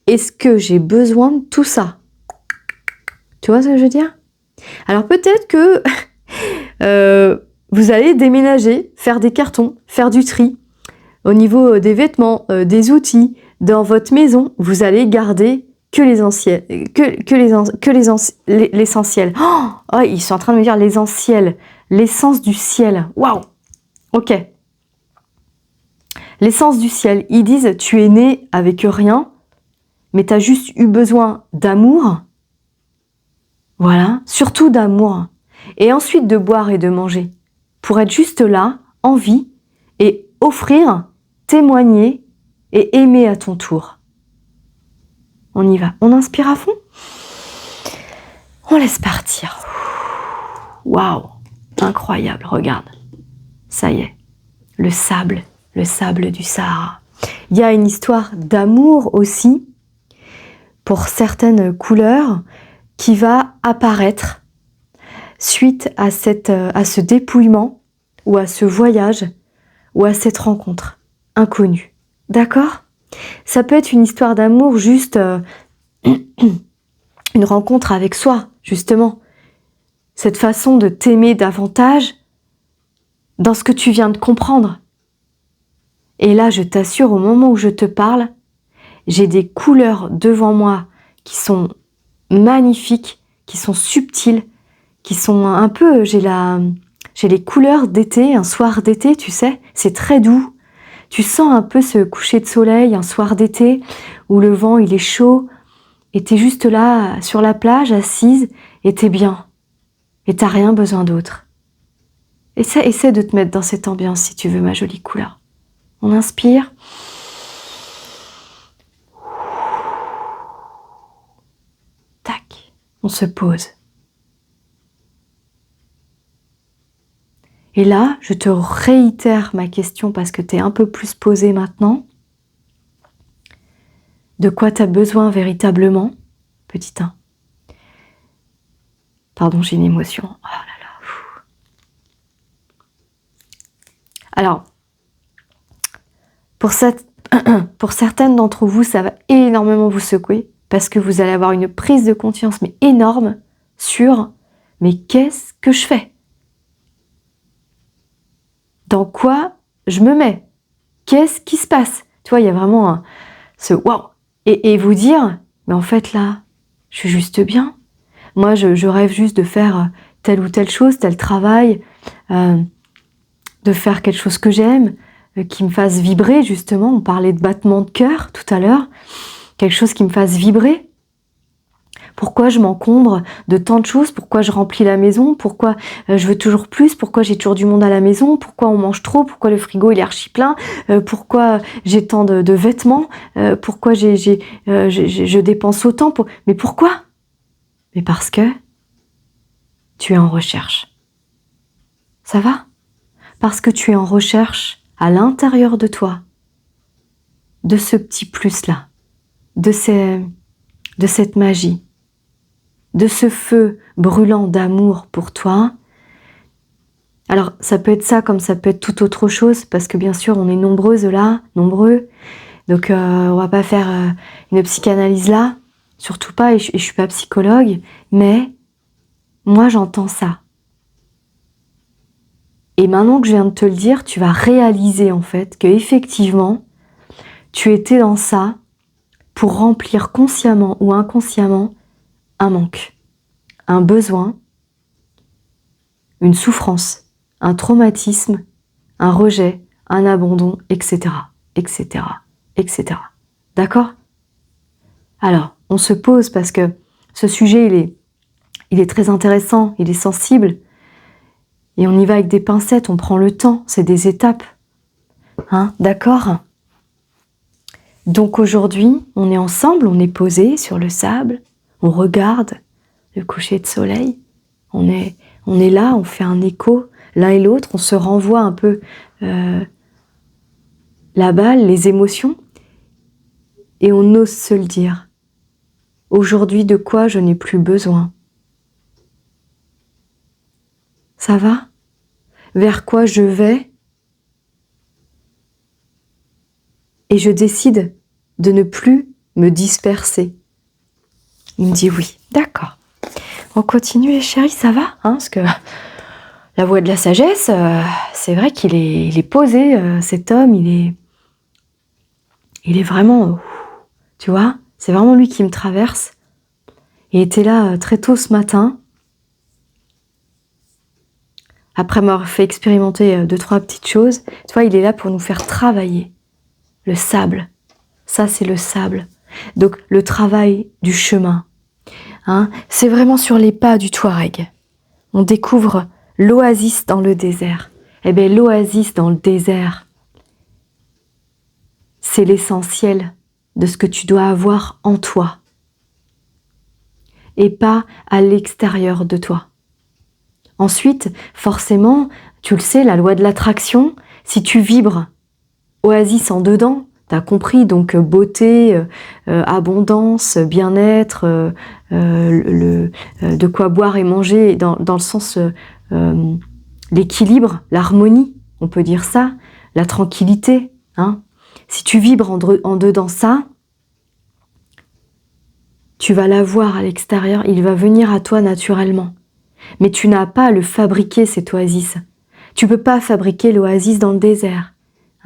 est-ce que j'ai besoin de tout ça ?» Tu vois ce que je veux dire? Alors peut-être que vous allez déménager, faire des cartons, faire du tri. Au niveau des vêtements, des outils, dans votre maison, vous allez garder que l'essentiel. Oh, ils sont en train de me dire l'essentiel, l'essence du ciel. Waouh, ok. L'essence du ciel, ils disent tu es né avec rien, mais tu as juste eu besoin d'amour. Voilà, surtout d'amour. Et ensuite de boire et de manger. Pour être juste là, en vie, et offrir, témoigner et aimer à ton tour. On y va. On inspire à fond. On laisse partir. Waouh, incroyable, regarde. Ça y est, le sable du Sahara. Il y a une histoire d'amour aussi pour certaines couleurs qui va apparaître suite à ce dépouillement ou à ce voyage ou à cette rencontre inconnue. D'accord ? Ça peut être une histoire d'amour, juste une rencontre avec soi, justement. Cette façon de t'aimer davantage dans ce que tu viens de comprendre. Et là, je t'assure, au moment où je te parle, j'ai des couleurs devant moi qui sont magnifiques, qui sont subtiles, qui sont un peu... J'ai les couleurs d'été, un soir d'été, tu sais, c'est très doux. Tu sens un peu ce coucher de soleil, un soir d'été, où le vent, il est chaud, et t'es juste là, sur la plage, assise, et t'es bien. Et t'as rien besoin d'autre. Essaie de te mettre dans cette ambiance, si tu veux, ma jolie couleur. On inspire. Tac, on se pose. Et là, je te réitère ma question parce que tu es un peu plus posée maintenant. De quoi tu as besoin véritablement, petit 1. Pardon, j'ai une émotion. Oh là là. Alors, pour certaines d'entre vous, ça va énormément vous secouer parce que vous allez avoir une prise de conscience mais énorme sur « mais qu'est-ce que je fais ?» Dans quoi je me mets? Qu'est-ce qui se passe? Tu vois, il y a vraiment ce waouh! Et vous dire, mais en fait là, je suis juste bien. Moi, je rêve juste de faire telle ou telle chose, tel travail, de faire quelque chose que j'aime, qui me fasse vibrer justement. On parlait de battement de cœur tout à l'heure. Quelque chose qui me fasse vibrer. Pourquoi je m'encombre de tant de choses? Pourquoi je remplis la maison? Pourquoi je veux toujours plus? Pourquoi j'ai toujours du monde à la maison? Pourquoi on mange trop? Pourquoi le frigo il est archi plein? Pourquoi j'ai tant de vêtements? Pourquoi je dépense autant? Mais pourquoi? Mais parce que tu es en recherche. Ça va? Parce que tu es en recherche à l'intérieur de toi de ce petit plus-là, de cette magie, de ce feu brûlant d'amour pour toi. Alors, ça peut être ça comme ça peut être toute autre chose, parce que bien sûr, on est nombreuses là, nombreux. Donc, on va pas faire une psychanalyse là, surtout pas, et je suis pas psychologue, mais moi, j'entends ça. Et maintenant que je viens de te le dire, tu vas réaliser en fait que effectivement, tu étais dans ça pour remplir consciemment ou inconsciemment un manque, un besoin, une souffrance, un traumatisme, un rejet, un abandon, etc., etc., etc. D'accord? Alors, on se pose parce que ce sujet, il est très intéressant, il est sensible, et on y va avec des pincettes, on prend le temps, c'est des étapes. Hein? D'accord? Donc aujourd'hui, on est ensemble, on est posé sur le sable, on regarde le coucher de soleil, on est là, on fait un écho l'un et l'autre, on se renvoie un peu la balle, les émotions, et on ose se le dire. Aujourd'hui, de quoi je n'ai plus besoin? Ça va? Vers quoi je vais? Et je décide de ne plus me disperser. Il me dit oui. D'accord. On continue les chéris, ça va? Hein, parce que la voix de la sagesse, c'est vrai qu'il est posé, cet homme, il est vraiment, tu vois, c'est vraiment lui qui me traverse. Il était là très tôt ce matin. Après m'avoir fait expérimenter 2-3 petites choses, tu vois, il est là pour nous faire travailler. Le sable, ça c'est le sable. Donc le travail du chemin, hein, c'est vraiment sur les pas du Touareg. On découvre l'oasis dans le désert. Eh bien l'oasis dans le désert, c'est l'essentiel de ce que tu dois avoir en toi et pas à l'extérieur de toi. Ensuite, forcément, tu le sais, la loi de l'attraction, si tu vibres oasis en dedans, T'as compris, donc beauté, abondance, bien-être, de quoi boire et manger dans le sens l'équilibre, l'harmonie, on peut dire ça, la tranquillité. Hein. Si tu vibres en dedans ça, tu vas l'avoir à l'extérieur, il va venir à toi naturellement. Mais tu n'as pas à le fabriquer, cette oasis. Tu peux pas fabriquer l'oasis dans le désert.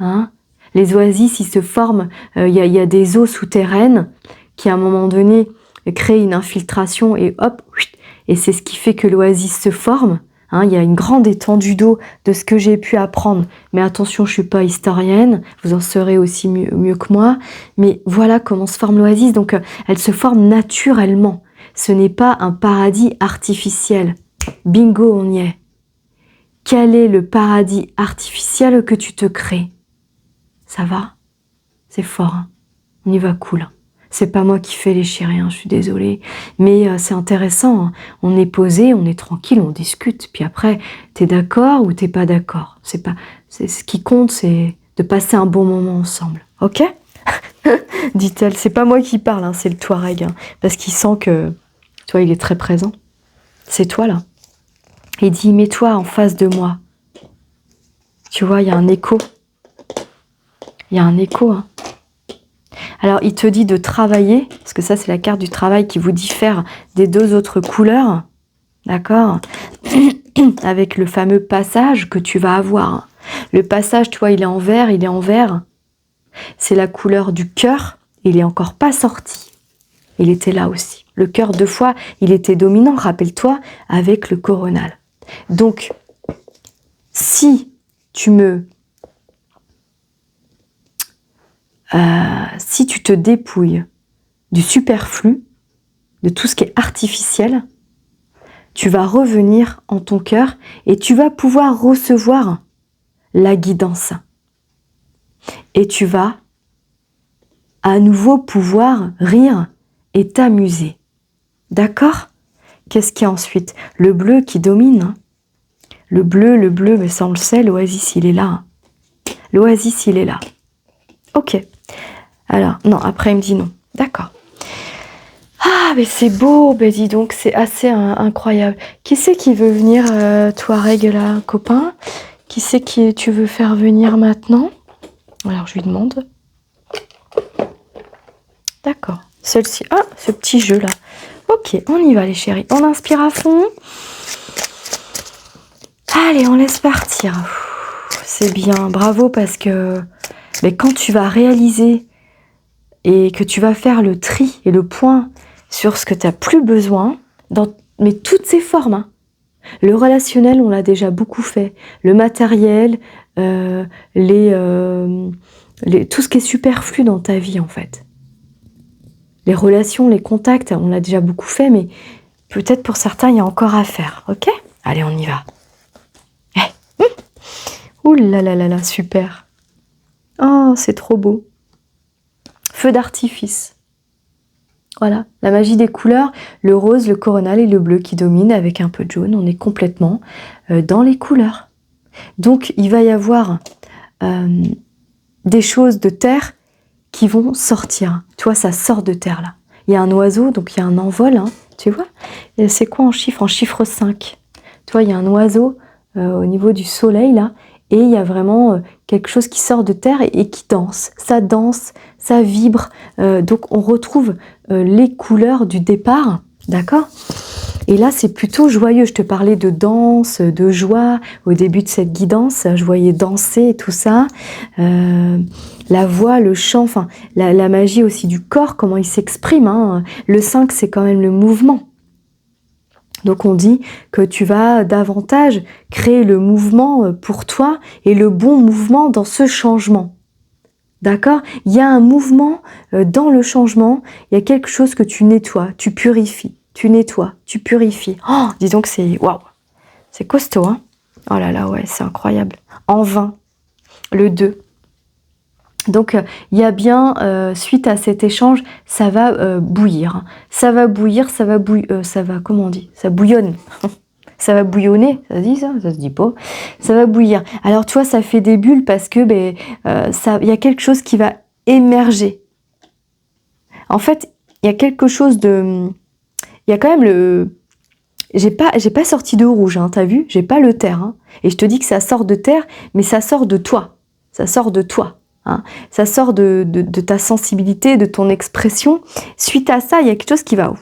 Hein. Les oasis, ils se forment, il y a des eaux souterraines qui, à un moment donné, créent une infiltration et hop, et c'est ce qui fait que l'oasis se forme. Hein, il y a une grande étendue d'eau de ce que j'ai pu apprendre. Mais attention, je suis pas historienne, vous en saurez aussi mieux que moi. Mais voilà comment se forme l'oasis. Donc, elle se forme naturellement. Ce n'est pas un paradis artificiel. Bingo, on y est. Quel est le paradis artificiel que tu te crées? Ça va? C'est fort, hein. On y va cool. C'est pas moi qui fais les chériens, je suis désolée. Mais c'est intéressant, hein. On est posé, on est tranquille, on discute. Puis après, t'es d'accord ou t'es pas d'accord? Ce qui compte, c'est de passer un bon moment ensemble. Ok? Dit-elle. C'est pas moi qui parle, hein, c'est le Touareg. Hein, parce qu'il sent que, toi, il est très présent. C'est toi, là. Il dit, mets-toi en face de moi. Tu vois, il y a un écho. Il y a un écho, hein. Alors, il te dit de travailler, parce que ça, c'est la carte du travail qui vous diffère des deux autres couleurs, d'accord? Avec le fameux passage que tu vas avoir. Le passage, tu vois, il est en vert, C'est la couleur du cœur, il est encore pas sorti. Il était là aussi. Le cœur, 2 fois, il était dominant, rappelle-toi, avec le coronal. Donc, si tu te dépouilles du superflu, de tout ce qui est artificiel, tu vas revenir en ton cœur et tu vas pouvoir recevoir la guidance. Et tu vas à nouveau pouvoir rire et t'amuser. D'accord? Qu'est-ce qu'il y a ensuite? Le bleu qui domine. Hein. Le bleu, mais ça on le sait, l'oasis il est là. Hein. L'oasis il est là. Ok. Alors, non, après il me dit non. D'accord. Ah, mais c'est beau, ben dis donc, c'est assez incroyable. Qui c'est qui veut venir, Touareg là, copain? Qui c'est qui tu veux faire venir maintenant? Alors je lui demande. D'accord. Celle-ci. Ah, ce petit jeu là. Ok, on y va les chéris. On inspire à fond. Allez, on laisse partir. C'est bien, bravo parce que mais quand tu vas réaliser et que tu vas faire le tri et le point sur ce que tu n'as plus besoin, mais toutes ces formes. Hein. Le relationnel, on l'a déjà beaucoup fait. Le matériel, tout ce qui est superflu dans ta vie, en fait. Les relations, les contacts, on l'a déjà beaucoup fait, mais peut-être pour certains, il y a encore à faire. Ok? Allez, on y va. Hey. Ouh là là là là, super. Oh, c'est trop beau. Feu d'artifice. Voilà, la magie des couleurs, le rose, le coronal et le bleu qui dominent avec un peu de jaune. On est complètement dans les couleurs. Donc, il va y avoir des choses de terre qui vont sortir. Tu vois, ça sort de terre, là. Il y a un oiseau, donc il y a un envol, hein, tu vois. C'est quoi en chiffre? En chiffre 5. Tu vois, il y a un oiseau au niveau du soleil, là, et il y a vraiment quelque chose qui sort de terre et qui danse, ça vibre. Donc, on retrouve les couleurs du départ, d'accord? Et là, c'est plutôt joyeux. Je te parlais de danse, de joie au début de cette guidance. Je voyais danser et tout ça. La voix, le chant, enfin, la magie aussi du corps, comment il s'exprime. Hein. Le 5, c'est quand même le mouvement. Donc, on dit que tu vas davantage créer le mouvement pour toi et le bon mouvement dans ce changement. D'accord? Il y a un mouvement dans le changement. Il y a quelque chose que tu nettoies, tu purifies. Tu nettoies, tu purifies. Oh, dis donc, c'est waouh, c'est costaud, hein? Oh là là, ouais, c'est incroyable. En vain, le 2. Donc, il y a bien, suite à cet échange, ça va bouillir. Hein. Ça va bouillir, ça va, comment on dit? Ça bouillonne. Ça va bouillonner, ça se dit ça? Ça se dit pas. Ça va bouillir. Alors, tu vois, ça fait des bulles parce que il y a quelque chose qui va émerger. En fait, il y a quelque chose de... Il y a quand même le... J'ai pas sorti de rouge, hein, t'as vu? J'ai pas le terre. Hein. Et je te dis que ça sort de terre, mais ça sort de toi. Ça sort de toi. Hein. Ça sort de ta sensibilité, de ton expression. Suite à ça, il y a quelque chose qui va...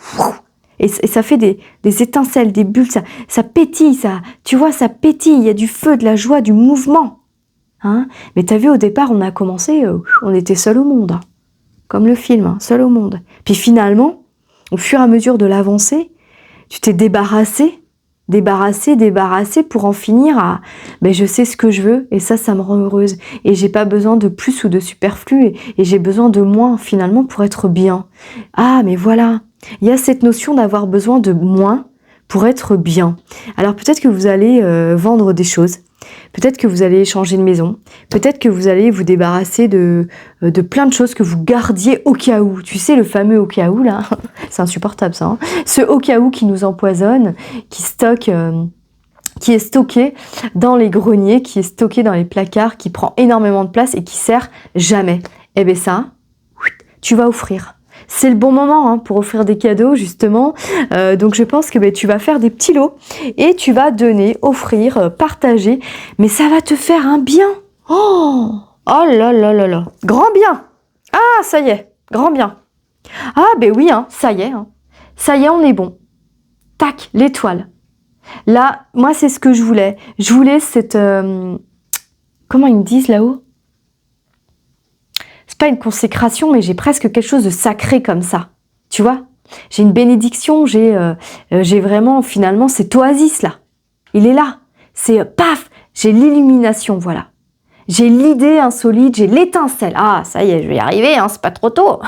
Et ça fait des étincelles, des bulles, ça pétille, tu vois, ça pétille, il y a du feu, de la joie, du mouvement. Hein. Mais t'as vu, au départ, on a commencé, on était seul au monde. Hein. Comme le film, hein, seul au monde. Puis finalement, au fur et à mesure de l'avancée, tu t'es débarrassé pour en finir à je sais ce que je veux et ça me rend heureuse. Et j'ai pas besoin de plus ou de superflu et j'ai besoin de moins finalement pour être bien. Ah, mais voilà, il y a cette notion d'avoir besoin de moins pour être bien. Alors peut-être que vous allez vendre des choses. Peut-être que vous allez changer de maison. Peut-être que vous allez vous débarrasser de plein de choses que vous gardiez au cas où. Tu sais, le fameux au cas où, là. C'est insupportable, ça. Hein. Ce au cas où qui nous empoisonne, qui est stocké dans les greniers, qui est stocké dans les placards, qui prend énormément de place et qui sert jamais. Eh bien ça, tu vas offrir. C'est le bon moment hein, pour offrir des cadeaux, justement. Donc, je pense que tu vas faire des petits lots et tu vas donner, offrir, partager. Mais ça va te faire un bien. Oh là là là là. Grand bien. Ah, ça y est. Grand bien. Ah, oui, hein, ça y est. Hein. Ça y est, on est bon. Tac, l'étoile. Là, moi, c'est ce que je voulais. Je voulais cette... comment ils me disent là-haut ? C'est pas une consécration, mais j'ai presque quelque chose de sacré comme ça. Tu vois ? J'ai une bénédiction, j'ai vraiment, finalement, cet oasis là. Il est là. C'est paf, j'ai l'illumination, voilà. J'ai l'idée insolite, j'ai l'étincelle. Ah, ça y est, je vais y arriver, hein, c'est pas trop tôt.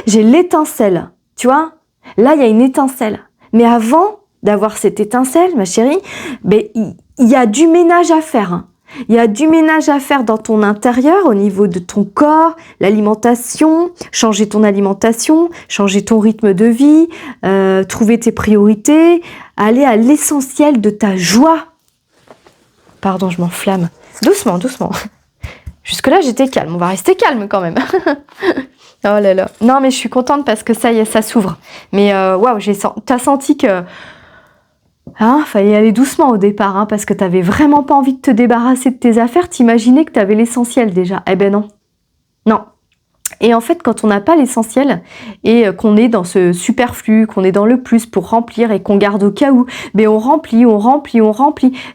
J'ai l'étincelle, tu vois ? Là, il y a une étincelle. Mais avant d'avoir cette étincelle, ma chérie, il y a du ménage à faire. Hein. Il y a du ménage à faire dans ton intérieur, au niveau de ton corps, l'alimentation, changer ton alimentation, changer ton rythme de vie, trouver tes priorités, aller à l'essentiel de ta joie. Pardon, je m'enflamme. Doucement, doucement. Jusque-là, j'étais calme. On va rester calme quand même. Oh là là. Non, mais je suis contente parce que ça y est, ça s'ouvre. Mais waouh, t'as senti que... Hein, fallait y aller doucement au départ, hein, parce que t'avais vraiment pas envie de te débarrasser de tes affaires, t'imaginais que t'avais l'essentiel déjà. Eh ben non. Non. Et en fait, quand on n'a pas l'essentiel et qu'on est dans ce superflu, qu'on est dans le plus pour remplir et qu'on garde au cas où, on remplit.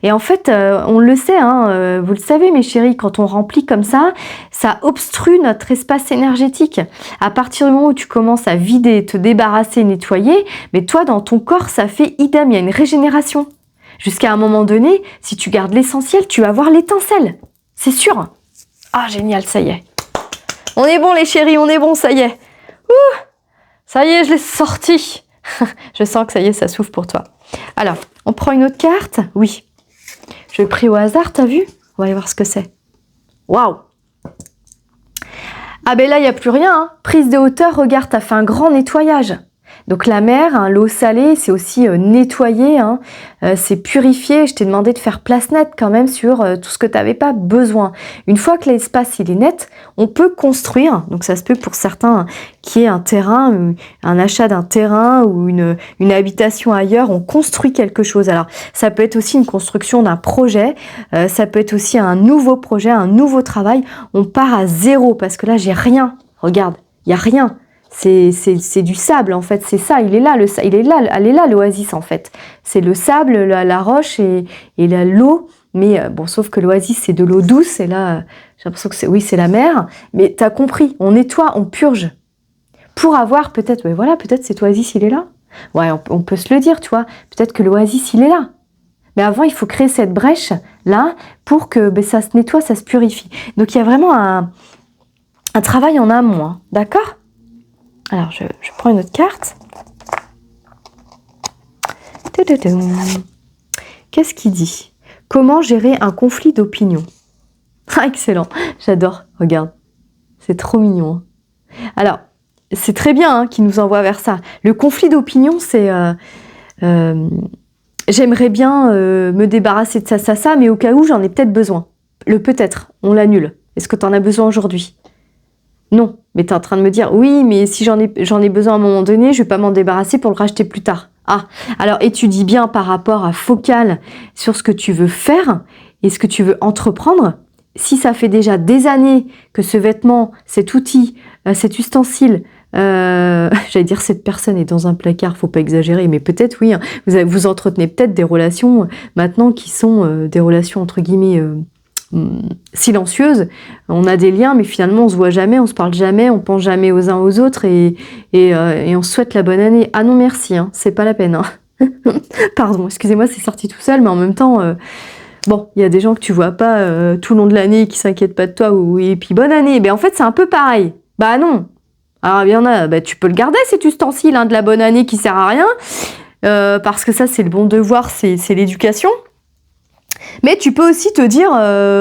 Et en fait, on le sait, hein, vous le savez mes chéris, quand on remplit comme ça obstrue notre espace énergétique. À partir du moment où tu commences à vider, te débarrasser, nettoyer, mais toi, dans ton corps, ça fait idem, il y a une régénération. Jusqu'à un moment donné, si tu gardes l'essentiel, tu vas voir l'étincelle. C'est sûr. Ah, génial, ça y est. On est bon les chéris, on est bon, ça y est. Ouh, ça y est, je l'ai sorti. Je sens que ça y est, ça s'ouvre pour toi. Alors, on prend une autre carte. Oui. Je l'ai pris au hasard, t'as vu ? On va aller voir ce que c'est. Waouh ! Ah là, il n'y a plus rien. Hein. Prise de hauteur, regarde, t'as fait un grand nettoyage. Donc la mer, hein, l'eau salée, c'est aussi nettoyer, hein, c'est purifier. Je t'ai demandé de faire place nette quand même sur tout ce que tu n'avais pas besoin. Une fois que l'espace il est net, on peut construire. Donc ça se peut pour certains qui est un terrain, un achat d'un terrain ou une habitation ailleurs, on construit quelque chose. Alors ça peut être aussi une construction d'un projet, ça peut être aussi un nouveau projet, un nouveau travail. On part à zéro parce que là j'ai rien. Regarde, il y a rien. C'est du sable en fait, c'est ça, il est là, elle est là l'oasis en fait. C'est le sable, la roche et l'eau, mais bon, sauf que l'oasis c'est de l'eau douce et là, j'ai l'impression que c'est la mer, mais t'as compris, on nettoie, on purge. Pour avoir peut-être, peut-être cet oasis il est là. Ouais, on peut se le dire, tu vois, peut-être que l'oasis il est là. Mais avant, il faut créer cette brèche là pour que ça se nettoie, ça se purifie. Donc il y a vraiment un travail en amont, hein, d'accord ? Alors, je prends une autre carte. Qu'est-ce qu'il dit ? Comment gérer un conflit d'opinion ? Ah, excellent, j'adore, regarde. C'est trop mignon. Hein. Alors, c'est très bien hein, qu'il nous envoie vers ça. Le conflit d'opinion, c'est... j'aimerais bien me débarrasser de ça, mais au cas où, j'en ai peut-être besoin. Le peut-être, on l'annule. Est-ce que tu en as besoin aujourd'hui ? Non, mais tu es en train de me dire, oui, mais si j'en ai besoin à un moment donné, je vais pas m'en débarrasser pour le racheter plus tard. Ah, alors étudie bien par rapport à focal sur ce que tu veux faire et ce que tu veux entreprendre. Si ça fait déjà des années que ce vêtement, cet outil, cet ustensile, j'allais dire cette personne est dans un placard, faut pas exagérer, mais peut-être oui, hein, vous entretenez peut-être des relations maintenant qui sont des relations entre guillemets silencieuses. On a des liens, mais finalement on se voit jamais, on se parle jamais, on pense jamais aux uns aux autres et on se souhaite la bonne année. Ah non merci, hein, c'est pas la peine. Hein. Pardon, excusez-moi, c'est sorti tout seul, mais en même temps, bon, il y a des gens que tu vois pas tout le long de l'année qui s'inquiètent pas de toi et puis bonne année. Ben en fait c'est un peu pareil. Bah non. Alors il y en a, bah, tu peux le garder cet ustensile hein, de la bonne année qui sert à rien parce que ça c'est le bon devoir, c'est l'éducation. Mais tu peux aussi te dire,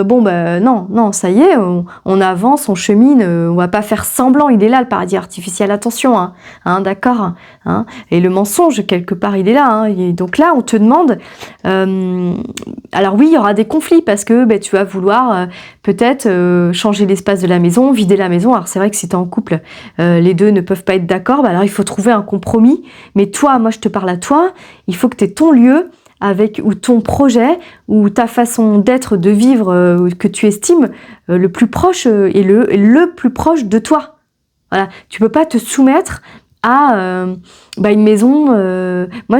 bon ben non, ça y est, on avance, on chemine, on va pas faire semblant, il est là le paradis artificiel, attention, hein, d'accord, hein, et le mensonge quelque part il est là, hein, et donc là on te demande, alors oui il y aura des conflits parce que ben, tu vas vouloir peut-être changer l'espace de la maison, vider la maison, alors c'est vrai que si tu es en couple, les deux ne peuvent pas être d'accord, ben, alors il faut trouver un compromis, mais toi, moi je te parle à toi, il faut que tu aies ton lieu, ou ton projet, ou ta façon d'être, de vivre, que tu estimes le plus proche et le plus proche de toi. Voilà, tu peux pas te soumettre à une maison. Moi,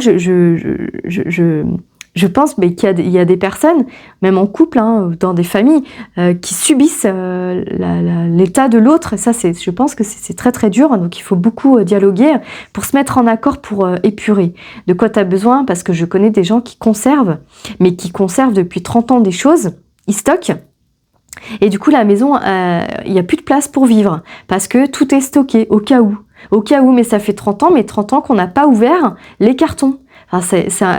je pense qu'il y a des personnes, même en couple, hein, dans des familles, qui subissent l'état de l'autre. Et ça, je pense que c'est très très dur. Donc, il faut beaucoup dialoguer pour se mettre en accord pour épurer. De quoi tu as besoin? Parce que je connais des gens qui conservent, mais qui conservent depuis 30 ans des choses. Ils stockent. Et du coup, la maison, il n'y a plus de place pour vivre. Parce que tout est stocké, au cas où. Au cas où, mais ça fait 30 ans qu'on n'a pas ouvert les cartons. Enfin,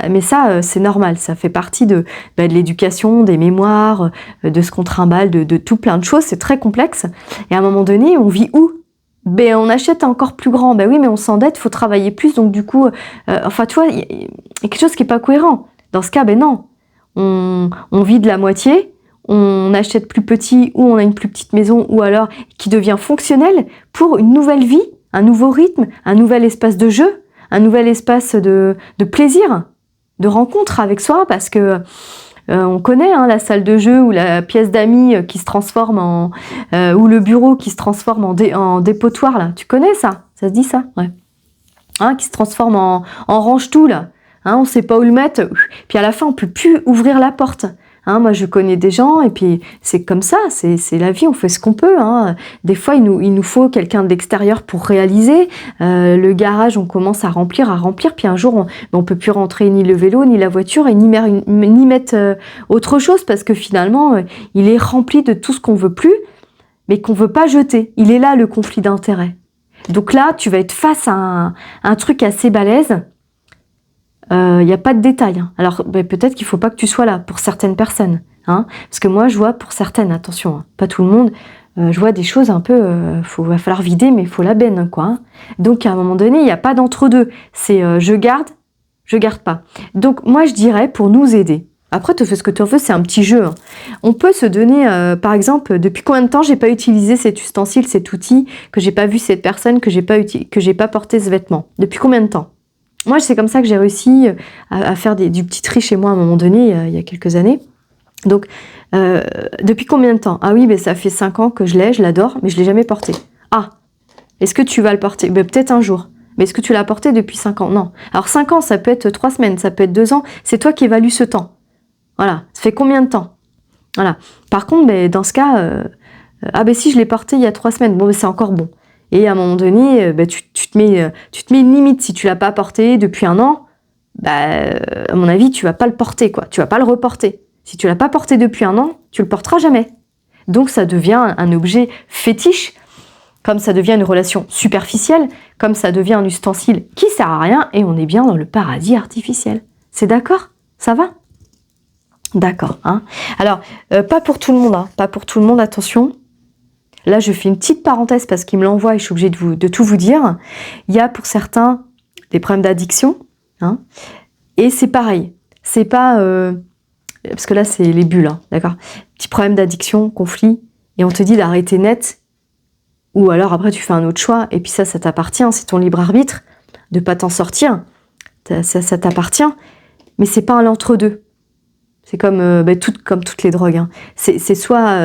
mais ça, c'est normal, ça fait partie de l'éducation, des mémoires, de ce qu'on trimballe, de tout plein de choses, c'est très complexe. Et à un moment donné, on vit où? Ben, on achète encore plus grand, ben oui, mais on s'endette, il faut travailler plus, donc du coup, enfin, tu vois, il y a quelque chose qui n'est pas cohérent. Dans ce cas, ben non, on vide la moitié, on achète plus petit ou on a une plus petite maison ou alors qui devient fonctionnelle pour une nouvelle vie, un nouveau rythme, un nouvel espace de jeu, un nouvel espace de plaisir, de rencontre avec soi, parce que on connaît hein, la salle de jeu ou la pièce d'amis qui se transforme ou le bureau qui se transforme en dépotoir là. Tu connais ça? Ça se dit ça? Ouais. Hein, qui se transforme en range-tout là. Hein, on sait pas où le mettre. Puis à la fin on peut plus ouvrir la porte. Hein, moi, je connais des gens et puis c'est comme ça, c'est la vie, on fait ce qu'on peut. Hein. Des fois, il nous faut quelqu'un de l'extérieur pour réaliser. Le garage, on commence à remplir, puis un jour, on peut plus rentrer ni le vélo, ni la voiture et ni mettre autre chose parce que finalement, il est rempli de tout ce qu'on veut plus, mais qu'on veut pas jeter. Il est là le conflit d'intérêts. Donc là, tu vas être face à un truc assez balèze. Il n'y a pas de détails. Hein. Alors peut-être qu'il ne faut pas que tu sois là pour certaines personnes. Hein, parce que moi, je vois pour certaines, attention, hein, pas tout le monde, je vois des choses un peu, va falloir vider, mais il faut la benne, quoi. Hein. Donc à un moment donné, il n'y a pas d'entre-deux. C'est je garde pas. Donc moi, je dirais pour nous aider. Après, tu fais ce que tu en veux, c'est un petit jeu. Hein. On peut se donner, par exemple, depuis combien de temps j'ai pas utilisé cet ustensile, cet outil, que j'ai pas vu cette personne, que j'ai pas porté ce vêtement. Depuis combien de temps? Moi, c'est comme ça que j'ai réussi à faire du petit tri chez moi à un moment donné, il y a quelques années. Donc, depuis combien de temps? Ah oui, ça fait 5 ans que je l'adore, mais je ne l'ai jamais porté. Ah, est-ce que tu vas le porter? Peut-être un jour. Mais est-ce que tu l'as porté depuis 5 ans? Non. Alors 5 ans, ça peut être 3 semaines, ça peut être 2 ans. C'est toi qui évalues ce temps. Voilà. Ça fait combien de temps? Voilà. Par contre, dans ce cas, si je l'ai porté il y a 3 semaines, bon, c'est encore bon. Et à un moment donné, tu te mets une limite. Si tu l'as pas porté depuis 1 an, à mon avis, tu vas pas le porter, quoi. Tu vas pas le reporter. Si tu l'as pas porté depuis 1 an, tu le porteras jamais. Donc ça devient un objet fétiche, comme ça devient une relation superficielle, comme ça devient un ustensile qui sert à rien, et on est bien dans le paradis artificiel. C'est d'accord? Ça va? D'accord. Hein. Alors, pas pour tout le monde, hein. Pas pour tout le monde, attention. Là, je fais une petite parenthèse parce qu'il me l'envoie et je suis obligée de tout vous dire. Il y a pour certains des problèmes d'addiction. Hein, et c'est pareil. C'est pas... parce que là, c'est les bulles. Hein, d'accord. Petit problème d'addiction, conflit. Et on te dit d'arrêter net. Ou alors après tu fais un autre choix, et puis ça t'appartient, c'est ton libre arbitre de pas t'en sortir, ça t'appartient, mais c'est pas un l'entre-deux. C'est comme, comme toutes les drogues, hein. C'est soit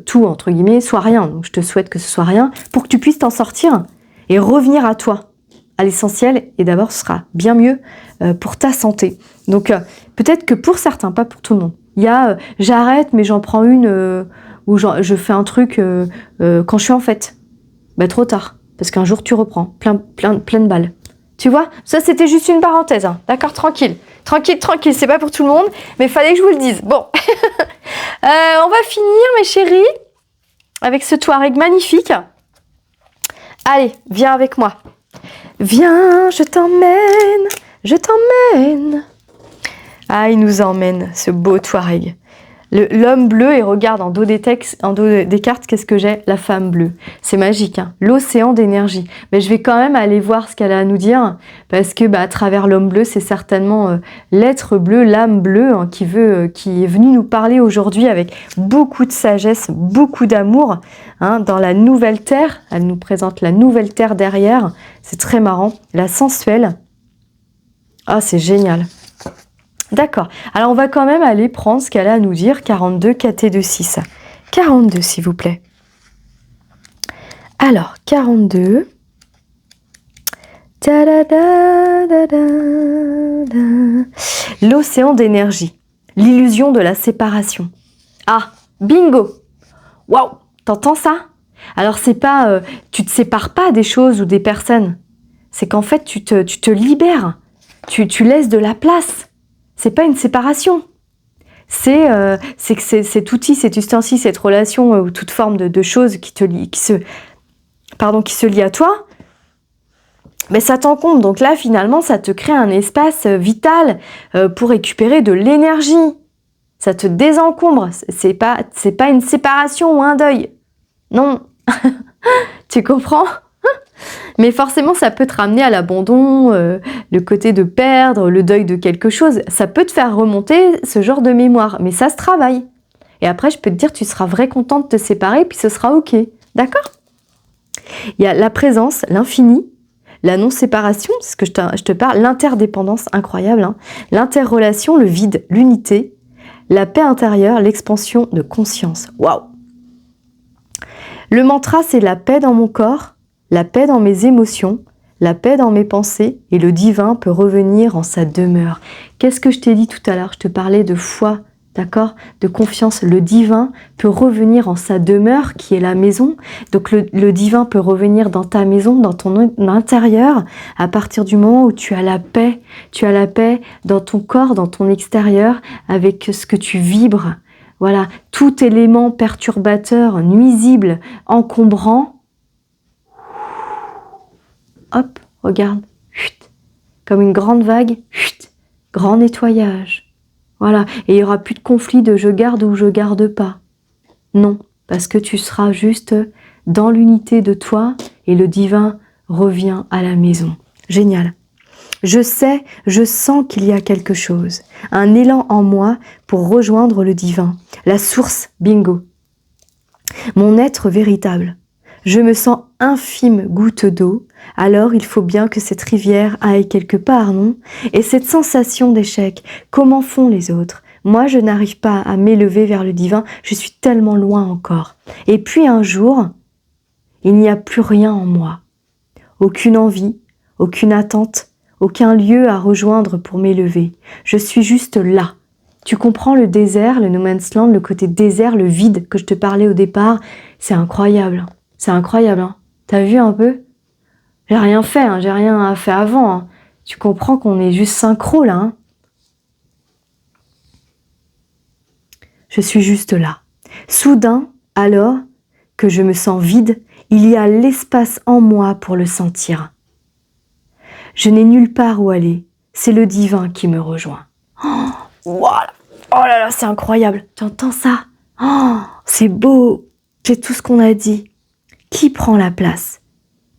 tout, entre guillemets, soit rien. Donc je te souhaite que ce soit rien, pour que tu puisses t'en sortir et revenir à toi, à l'essentiel, et d'abord ce sera bien mieux pour ta santé. Donc peut-être que pour certains, pas pour tout le monde, il y a j'arrête mais j'en prends une, ou je fais un truc quand je suis en fête. Trop tard, parce qu'un jour tu reprends, pleine balle. Tu vois, ça c'était juste une parenthèse, hein. D'accord, tranquille, c'est pas pour tout le monde, mais il fallait que je vous le dise. Bon, on va finir mes chéris, avec ce Touareg magnifique. Allez, viens avec moi. Viens, je t'emmène. Ah, il nous emmène, ce beau Touareg. L'homme bleu, et regarde en dos des cartes, qu'est-ce que j'ai? La femme bleue. C'est magique, hein. L'océan d'énergie. Mais je vais quand même aller voir ce qu'elle a à nous dire, parce que à travers l'homme bleu, c'est certainement l'être bleu, l'âme bleue, hein, qui est venu nous parler aujourd'hui avec beaucoup de sagesse, beaucoup d'amour, hein, dans la nouvelle terre. Elle nous présente la nouvelle terre derrière. C'est très marrant. La sensuelle. Ah, c'est génial. D'accord. Alors, on va quand même aller prendre ce qu'elle a à nous dire. 42 KT de 6. 42, s'il vous plaît. Alors, 42. L'océan d'énergie. L'illusion de la séparation. Ah, bingo. Waouh, t'entends ça? Alors, c'est pas... tu te sépares pas des choses ou des personnes. C'est qu'en fait, tu te libères. Tu laisses de la place. C'est pas une séparation. C'est que cet outil, cet ustensile, cette relation ou toute forme de choses qui se lient à toi, mais ça t'encombre. Donc là, finalement, ça te crée un espace vital pour récupérer de l'énergie. Ça te désencombre. C'est pas une séparation ou un deuil. Non. Tu comprends? Mais forcément, ça peut te ramener à l'abandon, le côté de perdre, le deuil de quelque chose. Ça peut te faire remonter ce genre de mémoire, mais ça se travaille. Et après, je peux te dire, tu seras vrai content de te séparer, puis ce sera OK. D'accord? Il y a la présence, l'infini, la non-séparation, c'est ce que je te parle, l'interdépendance, incroyable, hein, l'interrelation, le vide, l'unité, la paix intérieure, l'expansion de conscience. Waouh! Le mantra, c'est la paix dans mon corps, la paix dans mes émotions, la paix dans mes pensées, et le divin peut revenir en sa demeure. Qu'est-ce que je t'ai dit tout à l'heure? Je te parlais de foi, d'accord? De confiance. Le divin peut revenir en sa demeure, qui est la maison. Donc le divin peut revenir dans ta maison, dans ton intérieur, à partir du moment où tu as la paix. Tu as la paix dans ton corps, dans ton extérieur, avec ce que tu vibres. Voilà, tout élément perturbateur, nuisible, encombrant, hop, regarde, chut, comme une grande vague, chut, grand nettoyage. Voilà, et il n'y aura plus de conflit de je garde ou je garde pas. Non, parce que tu seras juste dans l'unité de toi et le divin revient à la maison. Génial. Je sais, je sens qu'il y a quelque chose, un élan en moi pour rejoindre le divin, la source, bingo. Mon être véritable. Je me sens infime goutte d'eau, alors il faut bien que cette rivière aille quelque part, non? Et cette sensation d'échec, comment font les autres? Moi, je n'arrive pas à m'élever vers le divin, je suis tellement loin encore. Et puis un jour, il n'y a plus rien en moi. Aucune envie, aucune attente, aucun lieu à rejoindre pour m'élever. Je suis juste là. Tu comprends le désert, le no man's land, le côté désert, le vide que je te parlais au départ? C'est incroyable. C'est incroyable, hein. T'as vu un peu? J'ai rien fait, hein. J'ai rien fait avant, hein. Tu comprends qu'on est juste synchro, là, hein. Je suis juste là. Soudain, alors que je me sens vide, il y a l'espace en moi pour le sentir. Je n'ai nulle part où aller. C'est le divin qui me rejoint. Oh, voilà. Oh là là, c'est incroyable. Tu entends ça? Oh, c'est beau. C'est tout ce qu'on a dit. Qui prend la place?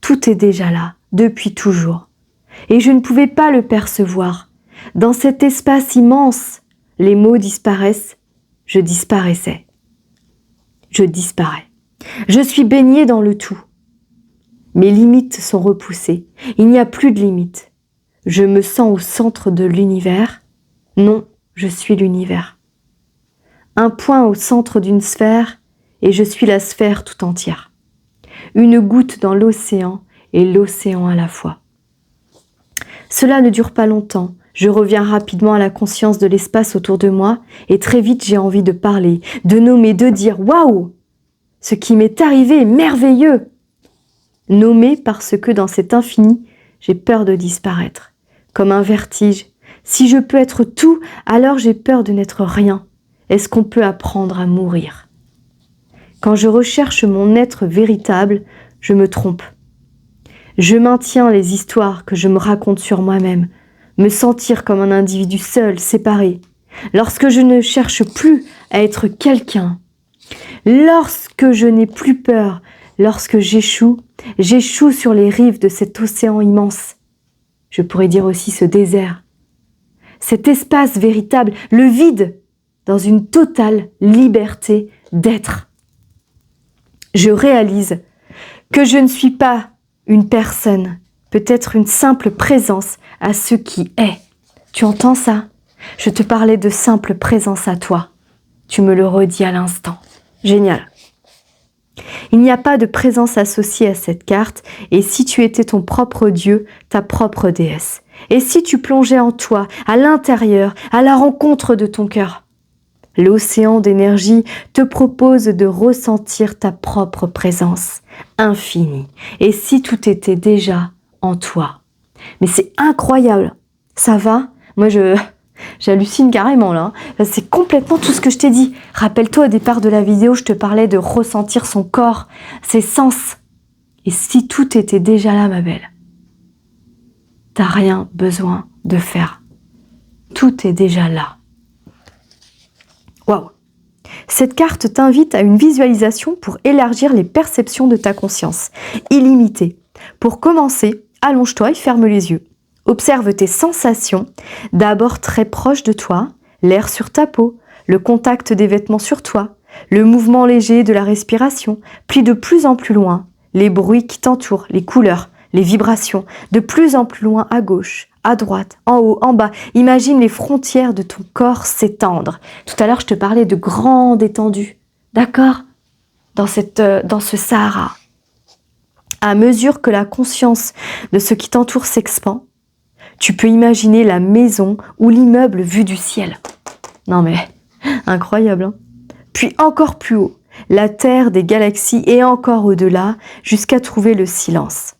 Tout est déjà là, depuis toujours. Et je ne pouvais pas le percevoir. Dans cet espace immense, les mots disparaissent. Je disparaissais. Je disparais. Je suis baignée dans le tout. Mes limites sont repoussées. Il n'y a plus de limites. Je me sens au centre de l'univers. Non, je suis l'univers. Un point au centre d'une sphère et je suis la sphère tout entière. Une goutte dans l'océan et l'océan à la fois. Cela ne dure pas longtemps. Je reviens rapidement à la conscience de l'espace autour de moi et très vite j'ai envie de parler, de nommer, de dire « Waouh ! Ce qui m'est arrivé est merveilleux !» Nommer parce que dans cet infini, j'ai peur de disparaître. Comme un vertige. Si je peux être tout, alors j'ai peur de n'être rien. Est-ce qu'on peut apprendre à mourir? Quand je recherche mon être véritable, je me trompe. Je maintiens les histoires que je me raconte sur moi-même, me sentir comme un individu seul, séparé. Lorsque je ne cherche plus à être quelqu'un, lorsque je n'ai plus peur, lorsque j'échoue sur les rives de cet océan immense. Je pourrais dire aussi ce désert. Cet espace véritable, le vide, dans une totale liberté d'être. Je réalise que je ne suis pas une personne, peut-être une simple présence à ce qui est. Tu entends ça? Je te parlais de simple présence à toi. Tu me le redis à l'instant. Génial. Il n'y a pas de présence associée à cette carte, et si tu étais ton propre Dieu, ta propre déesse, et si tu plongeais en toi, à l'intérieur, à la rencontre de ton cœur, l'océan d'énergie te propose de ressentir ta propre présence infinie, et si tout était déjà en toi. Mais c'est incroyable, ça va? Moi j'hallucine carrément là. C'est complètement tout ce que je t'ai dit. Rappelle-toi au départ de la vidéo, je te parlais de ressentir son corps, ses sens. Et si tout était déjà là, ma belle, t'as rien besoin de faire. Tout est déjà là. Waouh! Cette carte t'invite à une visualisation pour élargir les perceptions de ta conscience, illimitée. Pour commencer, allonge-toi et ferme les yeux. Observe tes sensations, d'abord très proches de toi, l'air sur ta peau, le contact des vêtements sur toi, le mouvement léger de la respiration, puis de plus en plus loin, les bruits qui t'entourent, les couleurs, les vibrations, de plus en plus loin à gauche, à droite, en haut, en bas. Imagine les frontières de ton corps s'étendre. Tout à l'heure, je te parlais de grande étendue, d'accord? Dans ce Sahara. À mesure que la conscience de ce qui t'entoure s'expand, tu peux imaginer la maison ou l'immeuble vu du ciel. Non mais, incroyable, hein? Puis encore plus haut, la terre des galaxies et encore au-delà, jusqu'à trouver le silence.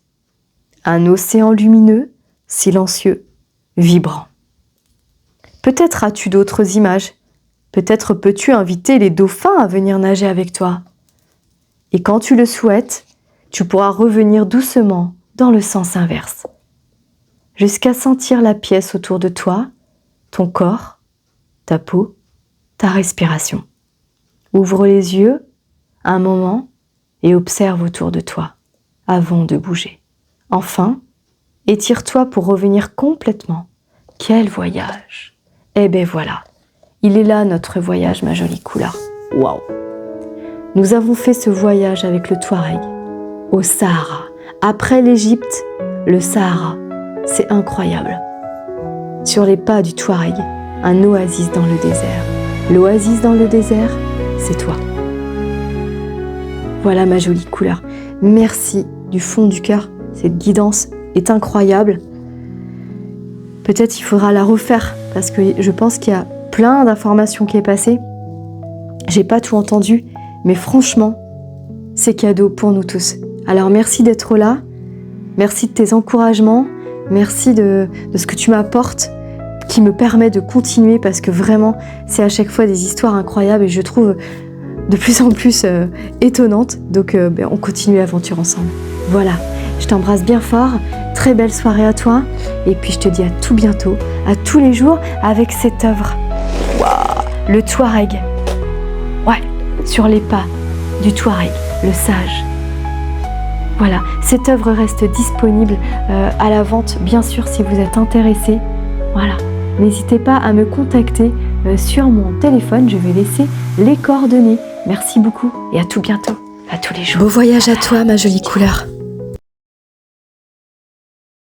Un océan lumineux, silencieux, vibrant. Peut-être as-tu d'autres images. Peut-être peux-tu inviter les dauphins à venir nager avec toi. Et quand tu le souhaites, tu pourras revenir doucement dans le sens inverse. Jusqu'à sentir la pièce autour de toi, ton corps, ta peau, ta respiration. Ouvre les yeux un moment et observe autour de toi avant de bouger. Enfin, étire-toi pour revenir complètement. Quel voyage! Eh ben voilà, il est là notre voyage, ma jolie couleur. Waouh! Nous avons fait ce voyage avec le Touareg, au Sahara. Après l'Égypte, le Sahara. C'est incroyable. Sur les pas du Touareg, un oasis dans le désert. L'oasis dans le désert, c'est toi. Voilà ma jolie couleur. Merci du fond du cœur. Cette guidance est incroyable. Peut-être il faudra la refaire parce que je pense qu'il y a plein d'informations qui est passées. J'ai pas tout entendu, mais franchement, c'est cadeau pour nous tous. Alors merci d'être là. Merci de tes encouragements. Merci de ce que tu m'apportes, qui me permet de continuer parce que vraiment, c'est à chaque fois des histoires incroyables et je trouve de plus en plus étonnantes. Donc, on continue l'aventure ensemble. Voilà, je t'embrasse bien fort. Très belle soirée à toi. Et puis, je te dis à tout bientôt, à tous les jours avec cette œuvre. Waouh, le Touareg. Ouais, sur les pas du Touareg, le sage. Voilà, cette œuvre reste disponible à la vente, bien sûr, si vous êtes intéressé. Voilà, n'hésitez pas à me contacter sur mon téléphone, je vais laisser les coordonnées. Merci beaucoup et à tout bientôt, à tous les jours. Beau voyage à toi, ma jolie couleur.